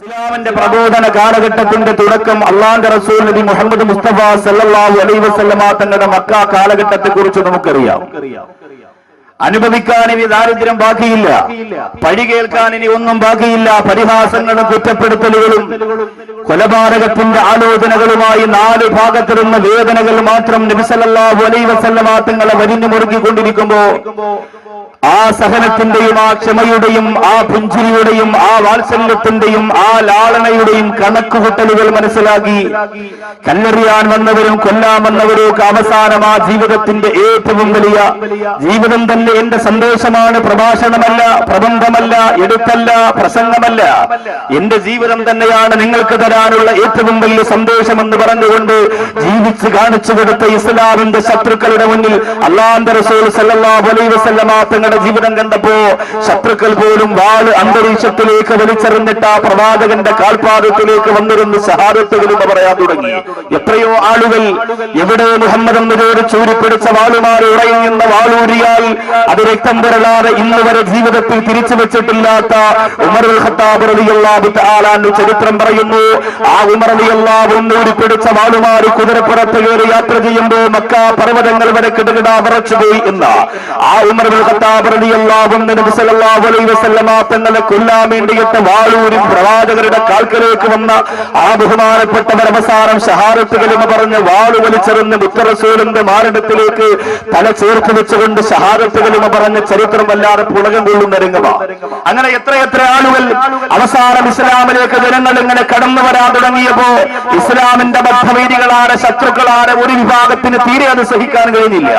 ഇസ്ലാമിന്റെ പ്രബോധന കാലഘട്ടത്തിന്റെ തുടക്കം അള്ളാഹുവിന്റെ റസൂൽ നബി മുഹമ്മദ് മുസ്തഫ സല്ലല്ലാഹു അലൈഹി വസല്ലമ തങ്ങളുടെ മക്ക കാലഘട്ടത്തെ കുറിച്ച് നമുക്കറിയാം. അനുഭവിക്കാൻ ഇനി ദാരിദ്ര്യം ബാക്കിയില്ല, പഴി കേൾക്കാൻ ഇനി ഒന്നും ബാക്കിയില്ല. പരിഹാസങ്ങളും കുറ്റപ്പെടുത്തലുകളും കൊലപാതകത്തിന്റെ ആലോചനകളുമായി നാല് ഭാഗത്തിരുന്ന വേദനകൾ മാത്രം നബി സല്ലല്ലാഹു അലൈഹി വസല്ലമ തങ്ങളെ വരിഞ്ഞു മുറുകിക്കൊണ്ടിരിക്കുമ്പോ ആ സഹനത്തിന്റെയും ആ ക്ഷമയുടെയും ആ പുഞ്ചിരിയുടെയും ആ വാത്സല്യത്തിന്റെയും ആ ലാളനയുടെയും കണക്കുകൂട്ടലുകൾ മനസ്സിലാക്കി കല്ലെറിയാൻ വന്നവരും കൊല്ലാൻ വന്നവരൊക്കെ അവസാനം ആ ജീവിതത്തിന്റെ ഏറ്റവും വലിയ ജീവിതം തന്നെ എന്റെ സന്ദേശമാണ്, പ്രഭാഷണമല്ല, പ്രബന്ധമല്ല, എഴുത്തല്ല, പ്രസംഗമല്ല, എന്റെ ജീവിതം തന്നെയാണ് നിങ്ങൾക്ക് തരാനുള്ള ഏറ്റവും വലിയ സന്ദേശമെന്ന് പറഞ്ഞുകൊണ്ട് ജീവിച്ച് കാണിച്ചു കൊടുത്ത ഇസ്ലാമിന്റെ ശത്രുക്കളുടെ മുന്നിൽ അല്ലാഹുവിന്റെ റസൂൽ സല്ലല്ലാഹു അലൈഹി വസല്ലമ തങ്ങളുടെ ജീവിതം കണ്ടപ്പോ ശത്രുക്കൾ പോലും വാള് അന്തരീക്ഷത്തിലേക്ക് വലിച്ചെറിഞ്ഞിട്ട് ആ പ്രവാചകന്റെ കാൽപാദത്തിലേക്ക് വന്നിരുന്ന് ഷഹാദത്തുകളും പറയാൻ തുടങ്ങി. എത്രയോ ആളുകൾ എവിടെ മുഹമ്മദ് എന്ന് ചോദിച്ച് ഊരിപ്പിടിച്ച വാളുമാർ ഉറയുന്ന വാളൂരിയാൽ അത് രക്തം പുരളാതെ ഇന്ന് വരെ ജീവിതത്തിൽ തിരിച്ചു വെച്ചിട്ടില്ലാത്ത ഉമർ ഖത്താബ് റളിയല്ലാഹു തആല അൻഹു ചരിത്രം പറയുന്നു. ആ ഉമർ റളിയല്ലാഹു അൻഹു ഊരിപ്പിടിച്ച വാളുമാർ കുതിരപ്പുറത്ത് കയറി യാത്ര ചെയ്യുമ്പോൾ മക്ക പർവ്വതങ്ങൾ വരെ കിടുകിടാ വിറച്ചുപോയി എന്ന ആ ഉമർ ഖത്താബ് റളിയല്ലാഹു അൻഹു നബി സല്ലല്ലാഹു അലൈഹി വസല്ലമ തങ്ങളെ കൊല്ലാൻ വേണ്ടിയിട്ട് വാളൂരി പ്രവാചകരുടെ കാൽക്കലേക്ക് വന്ന ആ ബഹുമാനപ്പെട്ടവർ അവസാനം ഷഹാദത്ത് കലിമ പറഞ്ഞ് വാളു വലിച്ചെറിഞ്ഞ് മുത്തറസൂലിന്റെ മാരടത്തിലേക്ക് തല ചേർത്ത് വെച്ചുകൊണ്ട് ഷഹാദത്ത് കലിമ പറഞ്ഞ ചരിത്രം വല്ലാതെ പുളകം കൊള്ളുന്ന രംഗമാണ്. അങ്ങനെ എത്രയെത്ര ആളുകൾ അവസാനം ഇസ്ലാമിലേക്ക് ജനങ്ങൾ ഇങ്ങനെ കടന്നു വരാൻ തുടങ്ങിയപ്പോ ഇസ്ലാമിന്റെ ബദ്ധവൈരികളാണ്, ശത്രുക്കളാണ് ഒരു വിഭാഗത്തിന് തീരെ അത് സഹിക്കാൻ കഴിഞ്ഞില്ല.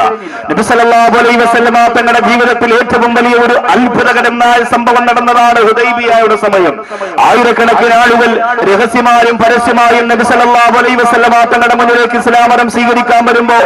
നബി സല്ലല്ലാഹു അലൈഹി വസല്ലമ തങ്ങളുടെ ജീവിതത്തിൽ ഏറ്റവും വലിയ ഒരു അത്ഭുതകരമായ സംഭവം നടന്നതാണ് ഹുദൈബിയയുടെ സമയം. ആയിരക്കണക്കിന് ആളുകൾ രഹസ്യമായും പരസ്യമായും നബി സല്ലല്ലാഹു അലൈഹി വസല്ലമ തങ്ങളുടെ മുന്നിലേക്ക് ഇസ്ലാം മതം സ്വീകരിക്കാൻ വരുമ്പോ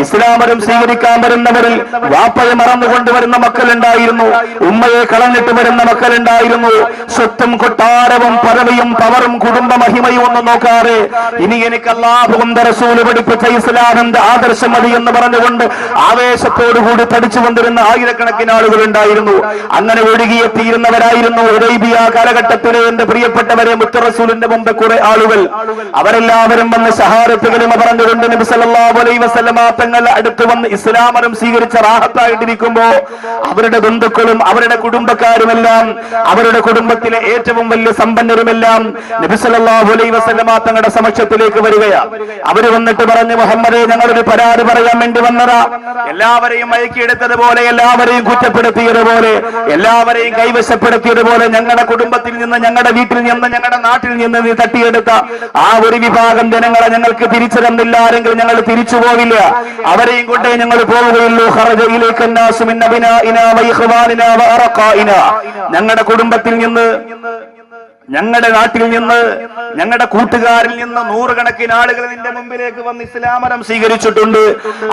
ഇസ്ലാം മതം സ്വീകരിക്കാൻ വരുന്നവരിൽ വാപ്പയെ മറന്നുകൊണ്ടുവരുന്ന മക്കളുണ്ടായിരുന്നു, ഉമ്മയെ കളഞ്ഞിട്ട് വരുന്ന മക്കളുണ്ടായിരുന്നു. സ്വത്തും കൊട്ടാരവും പദവിയും പവറും കുടുംബ മഹിമയും ഒന്നും നോക്കാതെ ഇനി എനിക്ക് അല്ലാഹുവിന്റെ റസൂൽ പഠിപ്പിച്ച ഇസ്ലാമിന്റെ ആദർശം മതി എന്ന് പറഞ്ഞുകൊണ്ട് ആവേശത്തോടുകൂടി പഠിച്ചു കൊണ്ടിരുന്ന ആയിരക്കണക്കിന് ആളുകൾ ഉണ്ടായിരുന്നു. അങ്ങനെ ഒഴുകിയെത്തിയിരുന്നവരായിരുന്നു ഹുദൈബിയ കാലഘട്ടത്തിലെ എന്റെ പ്രിയപ്പെട്ടവരെ മുത്തറസൂലിന്റെ മുമ്പ് കുറെ ആളുകൾ. അവരെല്ലാവരും വന്ന് ഷഹാദത്ത് കലിമ പറഞ്ഞുകൊണ്ട് നബി സല്ലല്ലാഹു അലൈഹി വസല്ലമ തങ്ങൾ അടുത്ത് വന്ന് ഇസ്ലാം മതം സ്വീകരിച്ച റാഹത്തായിട്ടിരിക്കുമ്പോ അവരുടെ ബന്ധുക്കളും അവരുടെ കുടുംബക്കാരുമെല്ലാം അവരുടെ കുടുംബത്തിലെ ഏറ്റവും വലിയ സമ്പന്നരുമെല്ലാം നബി സല്ലല്ലാഹു അലൈഹി വസല്ലമ തങ്ങളുടെ സമക്ഷത്തിലേക്ക് വരികയാണ്. അവര് വന്നിട്ട് പറഞ്ഞു, മുഹമ്മദേ, ഞങ്ങളൊരു പരാതി പറയാൻ വേണ്ടി വന്നതാ. എല്ലാവരെയും മയക്കിയെടുത്തതുപോലെ, എല്ലാവരെയും കുറ്റപ്പെടുത്തിയതുപോലെ, എല്ലാവരെയും കൈവശപ്പെടുത്തിയതുപോലെ ഞങ്ങളുടെ കുടുംബത്തിൽ നിന്ന്, ഞങ്ങളുടെ വീട്ടിൽ നിന്ന്, ഞങ്ങളുടെ നാട്ടിൽ നിന്ന് നീ തട്ടിയെടുത്ത ആ ഒരു വിഭാഗം ജനങ്ങളെ ഞങ്ങൾക്ക് തിരിച്ചു തന്നില്ലാരെങ്കിൽ ഞങ്ങൾ തിരിച്ചു പോവില്ല, അവരെയും കൊണ്ടേ ഞങ്ങൾ പോവുകയുള്ളൂ. ഞങ്ങളുടെ കുടുംബത്തിൽ നിന്ന്, ഞങ്ങളുടെ നാട്ടിൽ നിന്ന്, ഞങ്ങളുടെ കൂട്ടുകാരിൽ നിന്ന് നൂറുകണക്കിന് ആളുകൾ നിന്റെ മുമ്പിലേക്ക് വന്ന് ഇസ്ലാമരം സ്വീകരിച്ചിട്ടുണ്ട്.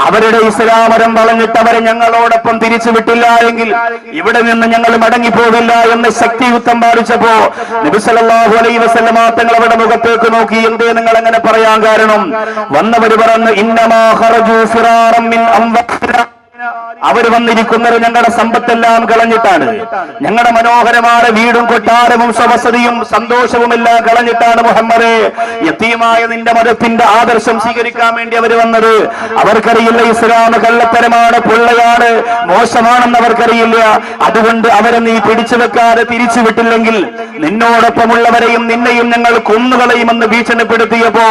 അവരുടെ ഇസ്ലാമരം വളഞ്ഞിട്ട് അവരെ ഞങ്ങളോടൊപ്പം തിരിച്ചു വിട്ടില്ല എങ്കിൽ ഇവിടെ നിന്ന് ഞങ്ങൾ മടങ്ങിപ്പോവില്ല എന്ന് ശക്തിയുക്തം പാലിച്ചപ്പോ നബി സല്ലല്ലാഹു അലൈഹി വസല്ലമ തങ്ങൾ അവരുടെ മുഖത്തേക്ക് നോക്കി, എന്തേ നിങ്ങൾ അങ്ങനെ പറയാൻ കാരണം? വന്നവർ പറഞ്ഞു, ഇന്നമാ ഖറജു ഫിറാറൻ മിൻ അംവാലിനാ, അവർ വന്നിരിക്കുന്നത് ഞങ്ങളുടെ സമ്പത്തെല്ലാം കളഞ്ഞിട്ടാണ്, ഞങ്ങളുടെ മനോഹരമായ വീടും കൊട്ടാരവും സ്വവസതിയും സന്തോഷവും എല്ലാം കളഞ്ഞിട്ടാണ് മുഹമ്മദേ യതീമായ നിന്റെ മതത്തിന്റെ ആദർശം സ്വീകരിക്കാൻ വേണ്ടി അവർ വന്നത്. അവർക്കറിയില്ല ഇസ്ലാം കള്ളത്തരമാണ്, പൊള്ളയാണ്, മോശമാണെന്ന് അവർക്കറിയില്ല. അതുകൊണ്ട് അവരെ നീ പിടിച്ചു വെക്കാതെ തിരിച്ചു വിട്ടില്ലെങ്കിൽ നിന്നോടൊപ്പമുള്ളവരെയും നിന്നെയും ഞങ്ങൾ കൊന്നുകളയുമെന്ന് ഭീഷണിപ്പെടുത്തിയപ്പോ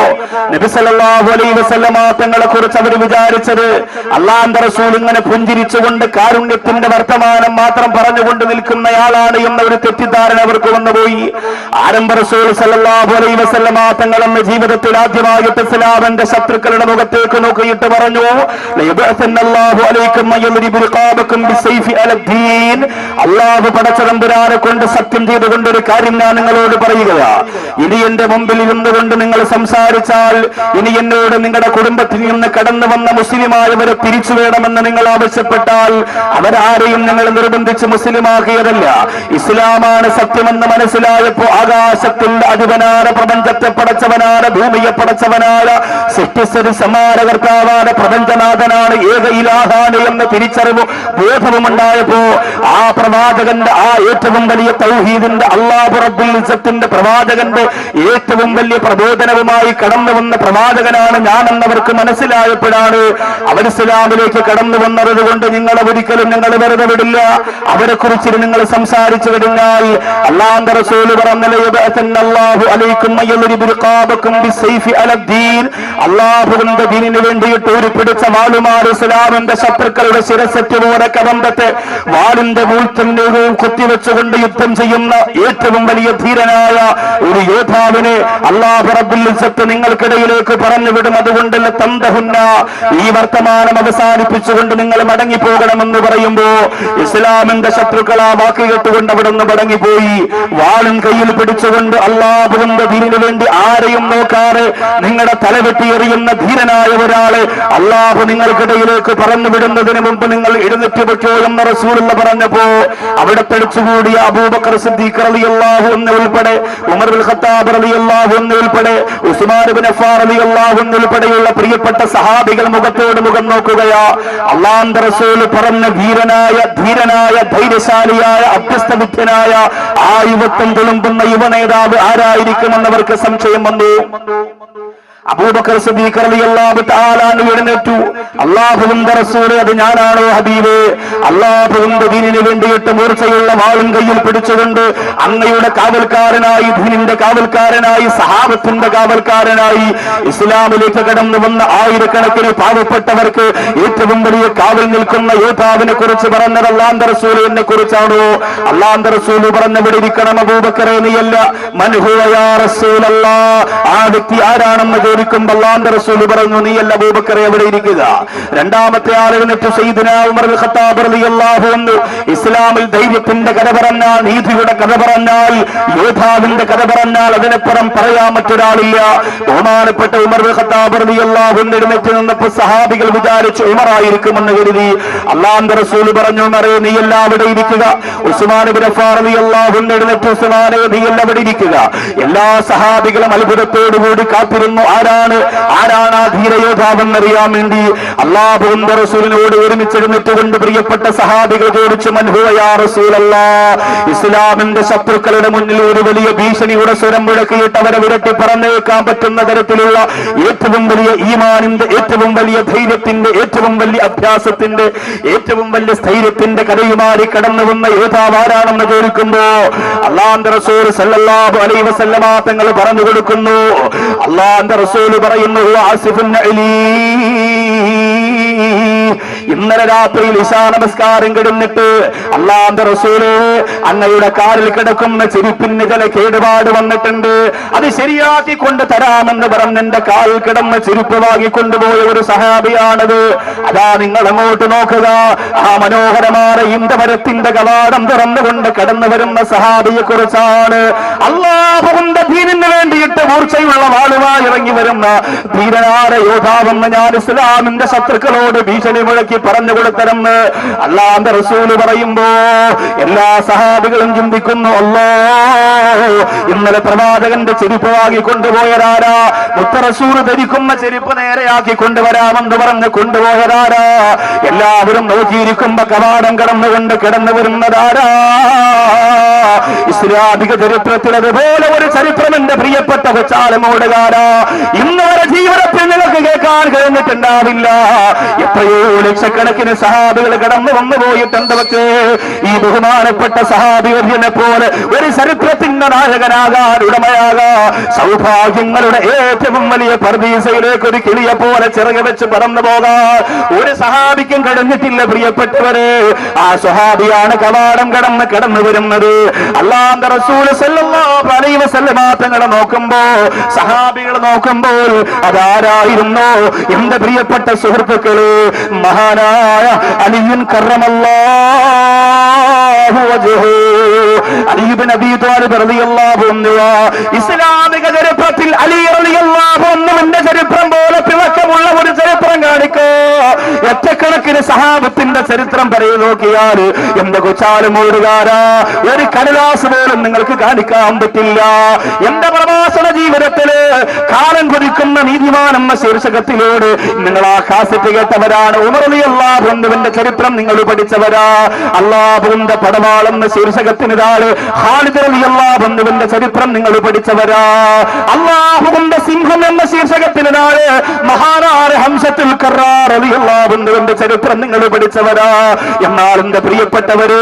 നബി സല്ലല്ലാഹു അലൈഹി വസല്ലമ തങ്ങളെ കുറിച്ച് അവർ വിചാരിച്ചത് അല്ലാഹുവിന്റെ റസൂൽ ഇങ്ങനെ പുഞ്ചിരിച്ചുകൊണ്ട് കാരുണ്യത്തിന്റെ വർത്തമാനം മാത്രം പറഞ്ഞുകൊണ്ട് നിൽക്കുന്നയാളാണ് എന്ന ഒരു തെറ്റിദ്ധാരണ അവർക്ക് വന്നുപോയി. ആരംഭ റസൂൽ സല്ലല്ലാഹു അലൈഹി വസല്ലമ തങ്ങൾ എന്ന ജീവിതത്തിൽ ആദ്യമായിട്ട് ഇസ്ലാമിന്റെ ശത്രുക്കളുടെ മുഖത്തേക്ക് നോക്കിയിട്ട് പറഞ്ഞു, അല്ലാഹു പടച്ച തമ്പുരാനെ കൊണ്ട് സത്യം ചെയ്തുകൊണ്ട് ഒരു കാര്യം ഞാൻ നിങ്ങളോട് പറയുകയാ, ഇനി എന്റെ മുമ്പിൽ ഇരുന്നുകൊണ്ട് നിങ്ങൾ സംസാരിച്ചാൽ ഇനി എന്നോട് നിങ്ങളുടെ കുടുംബത്തിൽ നിന്ന് കടന്നു വന്ന മുസ്ലിമായവരെ തിരിച്ചു വേണമെന്ന് നിങ്ങൾ ആവശ്യപ്പെട്ടാൽ അവരാരെയും ഞങ്ങൾ നിർബന്ധിച്ച് മുസ്ലിമാക്കിയതല്ല. ഇസ്ലാമാണ് സത്യമെന്ന് മനസ്സിലായപ്പോ ആകാശത്തിന്റെ അധിപനായ, പ്രപഞ്ചത്തെ പടച്ചവനായ, ഭൂമിയെ പടച്ചവനായ, സൃഷ്ടിസ്ഥിതി സമാനകർത്താവായ പ്രപഞ്ചനാഥനാണ്, ഏക ഇലാഹാണ് എന്ന തിരിച്ചറിവും ബോധവും ഉണ്ടായപ്പോ ആ പ്രവാചകന്റെ ആ ഏറ്റവും വലിയ തൗഹീദിന്റെ അല്ലാഹു റബ്ബുൽ ഇസ്സത്തിന്റെ പ്രവാചകന്റെ ഏറ്റവും വലിയ പ്രബോധനവുമായി കടന്നു വന്ന പ്രവാചകനാണ് ഞാനെന്നവർക്ക് മനസ്സിലായപ്പോഴാണ് അവർ ഇസ്ലാമിലേക്ക് കടന്നു വന്നത്. കൊണ്ട് നിങ്ങളെ ഒരിക്കലും ഞങ്ങൾ വെറുതെ വിടില്ല. അവരെ കുറിച്ച് നിങ്ങൾ സംസാരിച്ചു കഴിഞ്ഞാൽ അല്ലാഹുവിന്റെ റസൂൽ അല്ലാഹുവിന്റെ ദീനിന് വേണ്ടിയിട്ട് ഒരു പിടിച്ച വാളുമാർ ഇസ്ലാമിന്റെ ശത്രുക്കളുടെ ശിരസറ്റ് പോലെ കവന്തത്തെ വാളിന്റെ മൂർത്തന്യവും കുത്തിവെച്ചുകൊണ്ട് യുദ്ധം ചെയ്യുന്ന ഏറ്റവും വലിയ ധീരനായ ഒരു യോദ്ധാവിനെ അല്ലാഹു റബ്ബുൽ ഇസ്സത്ത് നിങ്ങൾക്കിടയിലേക്ക് പറഞ്ഞുവിടും. അതുകൊണ്ട് തന്തഹുന്ന ഈ വർത്തമാനം അവസാനിപ്പിച്ചുകൊണ്ട് നിങ്ങൾ മടങ്ങിപ്പോകണമെന്ന് പറയുമ്പോ ഇസ്ലാമിന്റെ ശത്രുക്കൾ ആ വാക്ക് കേട്ടുകൊണ്ട് അവിടെ നിന്ന് മടങ്ങിപ്പോയി. വാളും കയ്യിൽ പിടിച്ചുകൊണ്ട് അല്ലാഹുവിന്റെ ദീനിനു വേണ്ടി ആരെയും നോക്കാറ് നിങ്ങളുടെ തലവെട്ടിയെറിയുന്ന ധീരനായ ഒരാള് അല്ലാഹു നിങ്ങൾക്കിടയിലേക്ക് പറഞ്ഞു വിടുന്നതിന് മുമ്പ് നിങ്ങൾ എഴുന്നേറ്റ് വെച്ചോ എന്ന് റസൂലുള്ള പറഞ്ഞപ്പോ അവിടെ തെളിച്ചുകൂടിയ അബൂബക്കർ സിദ്ദീഖ് റളിയല്ലാഹു അൻഹു ഉൾപ്പെടെ, ഉമർ ഇബ്നുൽ ഖത്താബ് റളിയല്ലാഹു അൻഹു ഉൾപ്പെടെ, ഉസ്മാൻ ഇബ്നു അഫ്ഫാൻ റളിയല്ലാഹു അൻഹു ഉൾപ്പെടെയുള്ള പ്രിയപ്പെട്ട സഹാബികൾ മുഖത്തോട് മുഖം നോക്കുകയാ. അല്ലാഹുവിന്റെ റസൂൽ പറഞ്ഞ ധീരനായ ധൈര്യശാലിയായ അഭ്യസ്തവിദ്യനായ ആ യുവത്വം തുളുമ്പുന്ന യുവനേതാവ് ആരായിരിക്കുമെന്നവർക്ക് സംശയം വന്നു. അബൂബക്കർ സിദ്ദീഖ് റളിയല്ലാഹു തആല എഴുന്നേറ്റു. അല്ലാഹുവിന്റെ റസൂൽ, അത് ഞാനാണോ ഹബീബേ? അല്ലാഹുവിന്റെ ദീനിന് വേണ്ടിയിട്ട് മൂർച്ചയുള്ള വാളും കയ്യിൽ പിടിച്ചുകൊണ്ട് അങ്ങയുടെ കാവൽക്കാരനായി, ദീനിന്റെ കാവൽക്കാരനായി, സഹാബത്തിന്റെ കാവൽക്കാരനായി ഇസ്ലാമിലേക്ക് കടന്നു വന്ന ആയിരക്കണക്കിന് പാവപ്പെട്ടവർക്ക് ഏറ്റവും വലിയ കാവൽ നിൽക്കുന്ന യോദ്ധാവിനെ കുറിച്ച് പറഞ്ഞത് അല്ലാഹുവിന്റെ റസൂലിനെ കുറിച്ചാണോ? അല്ലാഹുവിന്റെ റസൂൽ പറഞ്ഞവിടെ ഇരിക്കണം അബൂബക്കറെ, നീയല്ല. മൻ ഹുവ യാ റസൂലല്ലാഹ്, ആ വ്യക്തി ആരാണെന്ന് ചോദിക്കുമ്പോൾ അല്ലാഹുവിന്റെ റസൂൽ പറഞ്ഞു, നീയല്ല അബൂബക്കറെ, അവിടെ ഇരിക്കുക. രണ്ടാമത്തെ ആൾ എഴുന്നേറ്റ് സയ്യിദുനാ ഉമർ ഇബ്നുൽ ഖത്താബ് റളിയല്ലാഹു അൻഹു. ഇസ്ലാമിൽ ധൈര്യത്തിന്റെ കഥ പറഞ്ഞാൽ, നീതിയുടെ കഥ പറഞ്ഞാൽ, യോദ്ധാവിന്റെ കഥ പറഞ്ഞാൽ അതിനപ്പുറം പറയാൻ മറ്റൊരാളില്ല. ബഹുമാനപ്പെട്ട ഉമർ ഇബ്നുൽ ഖത്താബ് റളിയല്ലാഹു അൻഹു എഴുന്നേറ്റ് നിന്നപ്പോൾ സഹാബികൾ വിചാരിച്ചു ഉമറായിരിക്കുമെന്ന് കരുതി. അല്ലാഹുവിന്റെ റസൂൽ പറഞ്ഞു, ഉമറേ നീയല്ല അവിടെ ഇരിക്കുക. ഉസ്മാൻ ഇബ്നു അഫ്ഫാൻ റളിയല്ലാഹു അൻഹു എഴുന്നേറ്റ്, ഉസ്മാനേ നീയല്ല അവിടെ ഇരിക്കുക. എല്ലാ സഹാബികളും അത്ഭുതത്തോടുകൂടി കാത്തിരുന്നു. ആരാണ് ആ ധീരയോദ്ധാവെന്നറിയാൻ വേണ്ടി അല്ലാഹുവിന്റെ റസൂലിനോട് ഒരുമിച്ചെഴുന്നേറ്റുകൊണ്ട് പ്രിയപ്പെട്ട സഹാബികൾ ചോദിച്ചു, മൻ ഹുവ യാ റസൂലല്ലാഹ്? ഇസ്ലാമിന്റെ ശത്രുക്കളുടെ മുന്നിൽ ഒരു വലിയ ഭീഷണിയുടെ സ്വരം മുഴക്കിയിട്ട് അവരെ വിരട്ടി പറഞ്ഞേക്കാൻ പറ്റുന്ന തരത്തിലുള്ള ഏറ്റവും വലിയ ഈമാനിന്റെ, ഏറ്റവും വലിയ ധൈര്യത്തിന്റെ, ഏറ്റവും വലിയ അഭ്യാസത്തിന്റെ, ഏറ്റവും വലിയ സ്ഥൈര്യത്തിന്റെ കഥയുമാറി കടന്നു വന്ന യോദ്ധാവ് ആരാണെന്ന് ചോദിക്കുമ്പോ അല്ലാഹുവിന്റെ റസൂൽ സല്ലല്ലാഹു അലൈഹി വസല്ലമ തങ്ങൾ പറഞ്ഞു കൊടുക്കുന്നു. അല്ലാഹുവിന്റെ റസൂൽ പറയുന്നു, ആസിഫുൻ അലീ, ഇന്നലെ രാത്രിയിൽ ഇശാ നമസ്കാരം കിടന്നിട്ട് അല്ലാഹുവിന്റെ റസൂല് അങ്ങയുടെ കാലിൽ കിടക്കുന്ന ചെരുപ്പിന് ചില കേടുപാട് വന്നിട്ടുണ്ട്, അത് ശരിയാക്കി കൊണ്ട് തരാമെന്ന് പറഞ്ഞ് എന്റെ കാലിൽ കിടന്ന ചെരുപ്പ് വാങ്ങിക്കൊണ്ടുപോയ ഒരു സഹാബിയാണത്. അതാ നിങ്ങൾ അങ്ങോട്ട് നോക്കുക, ആ മനോഹരമായ ഇന്ദമരത്തിന്റെ കവാടം തുറന്നുകൊണ്ട് കടന്നു വരുന്ന സഹാബിയെ കുറിച്ചാണ്. അല്ലാഹുവിന്റെ ദീനിന് വേണ്ടിയിട്ട് മൂർച്ചയുള്ള വാളുമായി ഇറങ്ങി വരുന്ന ധീരനായ യോദ്ധാവെന്ന് ഞാൻ ഇസ്ലാമിന്റെ ശത്രുക്കളോട് ഭീഷണി മുഴക്കി പറഞ്ഞു കൊടുത്തരെന്ന് അല്ലാഹുവിന്റെ റസൂൽ പറയുമ്പോ എല്ലാ സഹാബികളും ചിന്തിക്കുന്നു, അല്ലാഹ് ഇന്നലെ പ്രവാചകന്റെ ചെരുപ്പ് വാങ്ങി കൊണ്ടുപോയതാരാ? മുത്ത റസൂൽ ധരിക്കുന്ന ചെരുപ്പ് നേരെയാക്കി കൊണ്ടുവരാമെന്ന് പറഞ്ഞ് കൊണ്ടുപോയതാരാ? എല്ലാവരും നോക്കിയിരിക്കുമ്പോ കവാടം കടന്നുകൊണ്ട് കിടന്നു വരുന്നതാരാ? ഇസ്ലാമിക ചരിത്രത്തിൽ അതുപോലെ ഒരു ചരിത്രം എന്റെ പ്രിയപ്പെട്ട കൊച്ചാലമോടുകാരാ ഇന്ന് വരെ ജീവിതത്തിൽ നിങ്ങൾക്ക് കേൾക്കാൻ കഴിഞ്ഞിട്ടുണ്ടാവില്ല. എത്രയോ ലക്ഷക്കണക്കിന് സഹാബികൾ കടന്നു വന്നു പോയിട്ടുണ്ട്. പക്ഷേ ഈ ബഹുമാനപ്പെട്ട സഹാബിയെ പോലെ ഒരു ചരിത്രത്തിന്റെ നായകനാകാൻ, ഉടമയാകാ, സൗഭാഗ്യങ്ങളുടെ ഏറ്റവും വലിയ പർദീസയിലേക്ക് ഒരു കിളിയെ പോലെ ചിറക് വെച്ച് പറന്നു പോകാൻ ഒരു സഹാബിക്കും കഴിഞ്ഞിട്ടില്ല. പ്രിയപ്പെട്ടവരെ, ആ സ്വഹാബിയാണ് കവാടം കടന്നു വരുന്നത്. അല്ലാഹുവിന്റെ റസൂൽ സല്ലല്ലാഹു അലൈഹി വസല്ലമ തങ്ങളെ നോക്കുമ്പോ, സഹാബികൾ നോക്കുമ്പോൾ അതാരായിരുന്നു? എന്റെ പ്രിയപ്പെട്ട സുഹൃത്തുക്കളെ, മഹാനായ അലിയുൻ കറമല്ലാഹു വജ്ഹു, അലി ഇബ്നു അബീ ത്വാലിബ് റളിയല്ലാഹു അൻഹു. ഇസ്ലാമിക ചരിത്രത്തിൽ അലി റളിയല്ലാഹു അൻഹുവിന്റെ ചരിത്രം പോലെ തിളക്കമുള്ള ഒരു ചരിത്രം കാണിക്കോ. ഒറ്റക്കണക്കിന് സഹാബത്തിന് സരസിന്റെ ചരിത്രം പറയൂ നോക്കിയാൽ എന്റെ കൊച്ചാലുമൂടുകാരാ ഒരു കടലാസ് പോലും നിങ്ങൾക്ക് കാണിക്കാൻ പറ്റില്ല. എന്റെ പ്രവാസന ജീവിതത്തില് കാലം കുതിക്കുന്ന നീതിമാൻ എന്ന ശീർഷകത്തിലൂടെ നിങ്ങൾ ആ കാസറ്റ് കേട്ടവരാണ്. ഉമർ റളിയല്ലാഹു അൻഹുവിന്റെ ചരിത്രം നിങ്ങൾ പഠിച്ചവരാ. അല്ലാഹുവിന്റെ പടവാൾ എന്ന ശീർഷകത്തിന് താഴെ ഖാലിദ് റളിയല്ലാഹു അൻഹുവിന്റെ ചരിത്രം നിങ്ങൾ പഠിച്ചവരാ. അല്ലാഹുവിന്റെ സിംഹം എന്ന ശീർഷകത്തിന് താഴെ മഹാനായ ഹംസത്തുൽ കറാർ റളിയല്ലാഹു അൻഹുവിന്റെ ചരിത്രം നിങ്ങൾ പഠിച്ചവരാ. എന്നാൽ എന്റെ പ്രിയപ്പെട്ടവര്,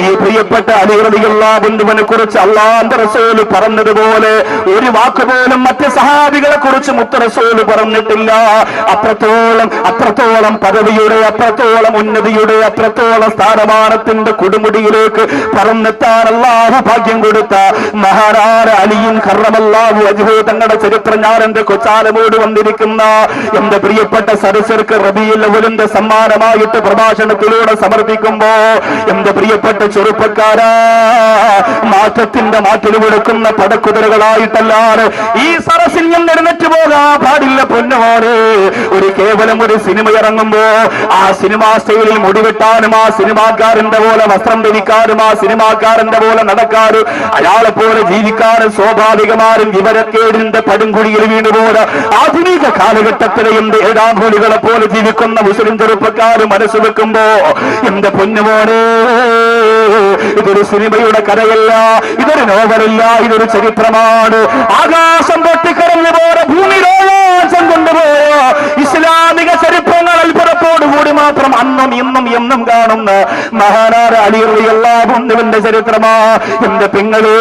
ഈ പ്രിയപ്പെട്ട അലി റളിയല്ലാഹു അൻഹുവിനെ കുറിച്ച് അല്ലാഹുവിന്റെ റസൂൽ പറഞ്ഞതുപോലെ ഒരു വാക്കുപോലും മറ്റ് സഹാബികളെ കുറിച്ച് മുത്ത് റസൂൽ പറഞ്ഞിട്ടില്ല. അത്രത്തോളം പദവിയുടെ, അത്രത്തോളം ഉന്നതിയുടെ, അത്രത്തോളം സ്ഥാനമാനത്തിന്റെ കൊടുമുടിയിലേക്ക് പറന്നെത്താൻ അല്ലാഹു ഭാഗ്യം കൊടുത്ത മഹാനായ അലിയും കറമല്ലാഹു വജ്ഹു തങ്ങളുടെ ചരിത്രം ഞാൻ എന്റെ കൊച്ചാലമോട് വന്നിരിക്കുന്ന എന്റെ പ്രിയപ്പെട്ട സദസ്യർക്ക് റബീഉൽ അവ്വലിന്റെ സമ്മാനമായിട്ട് പ്രഭാഷണത്തിലൂടെ സമർപ്പിക്കുമ്പോ എന്റെ പ്രിയപ്പെട്ട ചെറുപ്പക്കാരാ, മാറ്റത്തിന്റെ മാറ്റിൽ വിളിക്കുന്ന പടക്കുതിരകളായിട്ടല്ലാതെ ഈ സരസിൽ നിന്ന് എഴുന്നേറ്റ് പോകാൻ പാടില്ല പൊന്നുമോനെ. ഒരു കേവലം ഒരു സിനിമ ഇറങ്ങുമ്പോ ആ സിനിമാ സ്റ്റൈലിൽ മുടിവെട്ടാനും ആ സിനിമാക്കാരന്റെ പോലെ വസ്ത്രം ധരിക്കാനും ആ സിനിമാക്കാരന്റെ പോലെ നടക്കാനും അയാളെ പോലെ ജീവിക്കാനും സ്വാഭാവികമാരും വിവരക്കേടിന്റെ പടുംകുഴിയിൽ വീണുപോലെ ആധുനിക കാലഘട്ടത്തിലെ എന്ത് ഏഴാംകൂലികളെ പോലെ ജീവിക്കുന്ന മുസ്ലിം ചെറുപ്പക്കാർ മനസ്സ് വെക്കുമ്പോ എന്റെ പൊന്നുമോനെ, ഇതൊരു സിനിമയുടെ കഥയല്ല, ഇതൊരു നോവലല്ല, ഇതൊരു ചരിത്രമാണ്. ആകാശം പൊട്ടിക്കരഞ്ഞു പോലെ ഭൂമി രോമാഞ്ചം കൊണ്ടുപോയ ഇസ്ലാമിക ചരിത്രങ്ങൾ അത്ഭുതത്തോടുകൂടി മാത്രം അന്നും ഇന്നും എന്നും കാണുന്ന മഹാനായ അലി റളിയല്ലാഹു അൻഹുവിന്റെ ചരിത്രമാ. എന്റെ പെങ്ങള്,